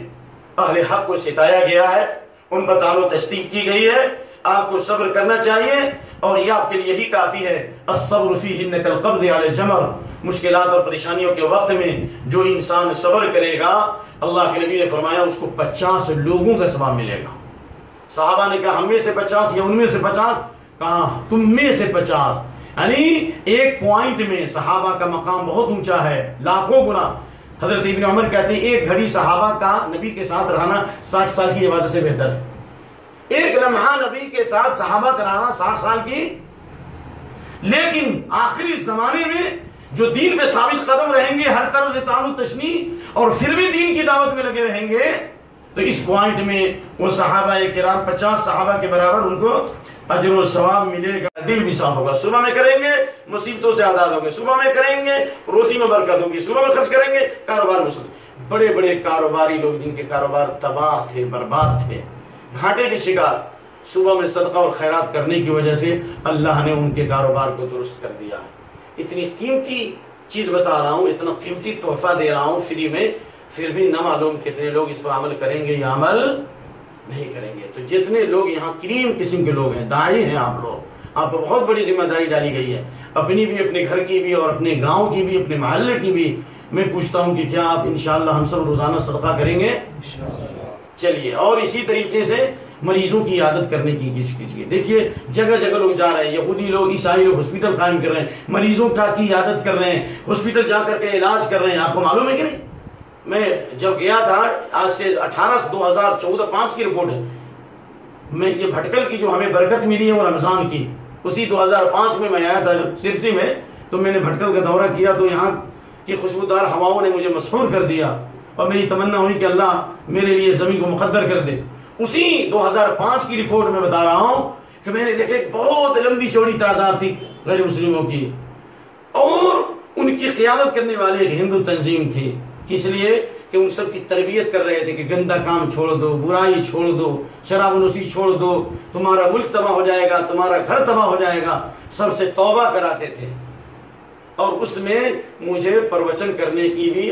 اہل حق کو ستایا گیا ہے، ان پر طعن و تشدید کی گئی ہے. آپ کو صبر کرنا چاہیے اور یہ آپ کے لیے یہی کافی ہے. الصبر فیہن کالقبض علی الجمر. مشکلات اور پریشانیوں کے وقت میں جو انسان صبر کرے گا، اللہ کے نبی نے فرمایا اس کو 50 لوگوں کا ثواب ملے گا. صحابہ نے کہا ہم میں سے 50 یا ان میں سے 50؟ کہا تم میں سے 50. یعنی ایک پوائنٹ میں صحابہ کا مقام بہت اونچا ہے، لاکھوں گنا. حضرت ابن عمر کہتے ہیں ایک گھڑی صحابہ کا نبی کے ساتھ رہنا 60 سال کی عبادت سے بہتر ہے. ایک لمحہ نبی کے ساتھ صحابہ کا رہنا 60 سال کی. لیکن آخری زمانے میں جو دین پہ ثابت قدم رہیں گے، ہر طرف سے طعن و تشنیع اور پھر بھی دین کی دعوت میں لگے رہیں گے، تو اس پوائنٹ میں وہ صحابہ کرام 50 صحابہ کے برابر ان کو اجر و ثواب ملے گا. دل بھی صاف ہوگا. صبح میں کریں گے مصیبتوں سے آزاد ہوں گے، صبح میں کریں گے روزی میں برکت ہوگی، صبح میں خرچ کریں گے کاروبار میں. بڑے بڑے کاروباری لوگ جن کے کاروبار تباہ تھے، برباد تھے، گھاٹے کے شکار، صبح میں صدقہ اور خیرات کرنے کی وجہ سے اللہ نے ان کے کاروبار کو درست کر دیا. اتنی قیمتی چیز بتا رہا ہوں، اتنا قیمتی تحفہ دے رہا ہوں فری میں، پھر بھی نہ معلوم کتنے لوگ اس پر عمل کریں گے یا عمل نہیں کریں گے. تو جتنے لوگ یہاں کریم قسم کے لوگ ہیں، داعی ہیں آپ لوگ، آپ پر بہت بڑی ذمہ داری ڈالی گئی ہے، اپنی بھی، اپنے گھر کی بھی اور اپنے گاؤں کی بھی، اپنے محلے کی بھی. میں پوچھتا ہوں کہ کیا آپ انشاءاللہ ہم سب روزانہ صدقہ کریں گے؟ چلیے. اور اسی طریقے سے مریضوں کی عیادت کرنے کی کیجیے. دیکھیے جگہ جگہ لوگ جا رہے ہیں، یہودی لوگ، عیسائی لوگ ہاسپٹل قائم کر رہے ہیں، مریضوں کا کی عیادت کر رہے ہیں، ہاسپٹل جا کر کے علاج کر رہے ہیں. آپ کو معلوم ہے کہ نہیں؟ میں جب گیا تھا آج سے 2014-5 کی رپورٹ ہے، میں یہ بھٹکل کی جو ہمیں برکت ملی ہے وہ رمضان کی، اسی 2005 میں آیا تھا سرسی میں، تو میں نے بھٹکل کا دورہ کیا تو یہاں کی خوشبودار ہواؤں نے مجھے مسحور کر دیا اور میری تمنا ہوئی کہ اللہ میرے لیے زمین کو مقدر کر دے. اسی 2005 کی رپورٹ میں بتا رہا ہوں کہ میں نے دیکھا ایک بہت لمبی چوڑی تعداد تھی غیر مسلموں کی، اور ان کی قیادت کرنے والے ایک ہندو تنظیم تھی. کس لیے؟ کہ ان سب کی تربیت کر رہے تھے کہ گندا کام چھوڑ دو، برائی چھوڑ دو، شراب و نوشی چھوڑ دو، تمہارا ملک تباہ ہو جائے گا، تمہارا گھر تباہ ہو جائے گا. سب سے توبہ کراتے تھے اور اس میں مجھے پروچن کرنے کی بھی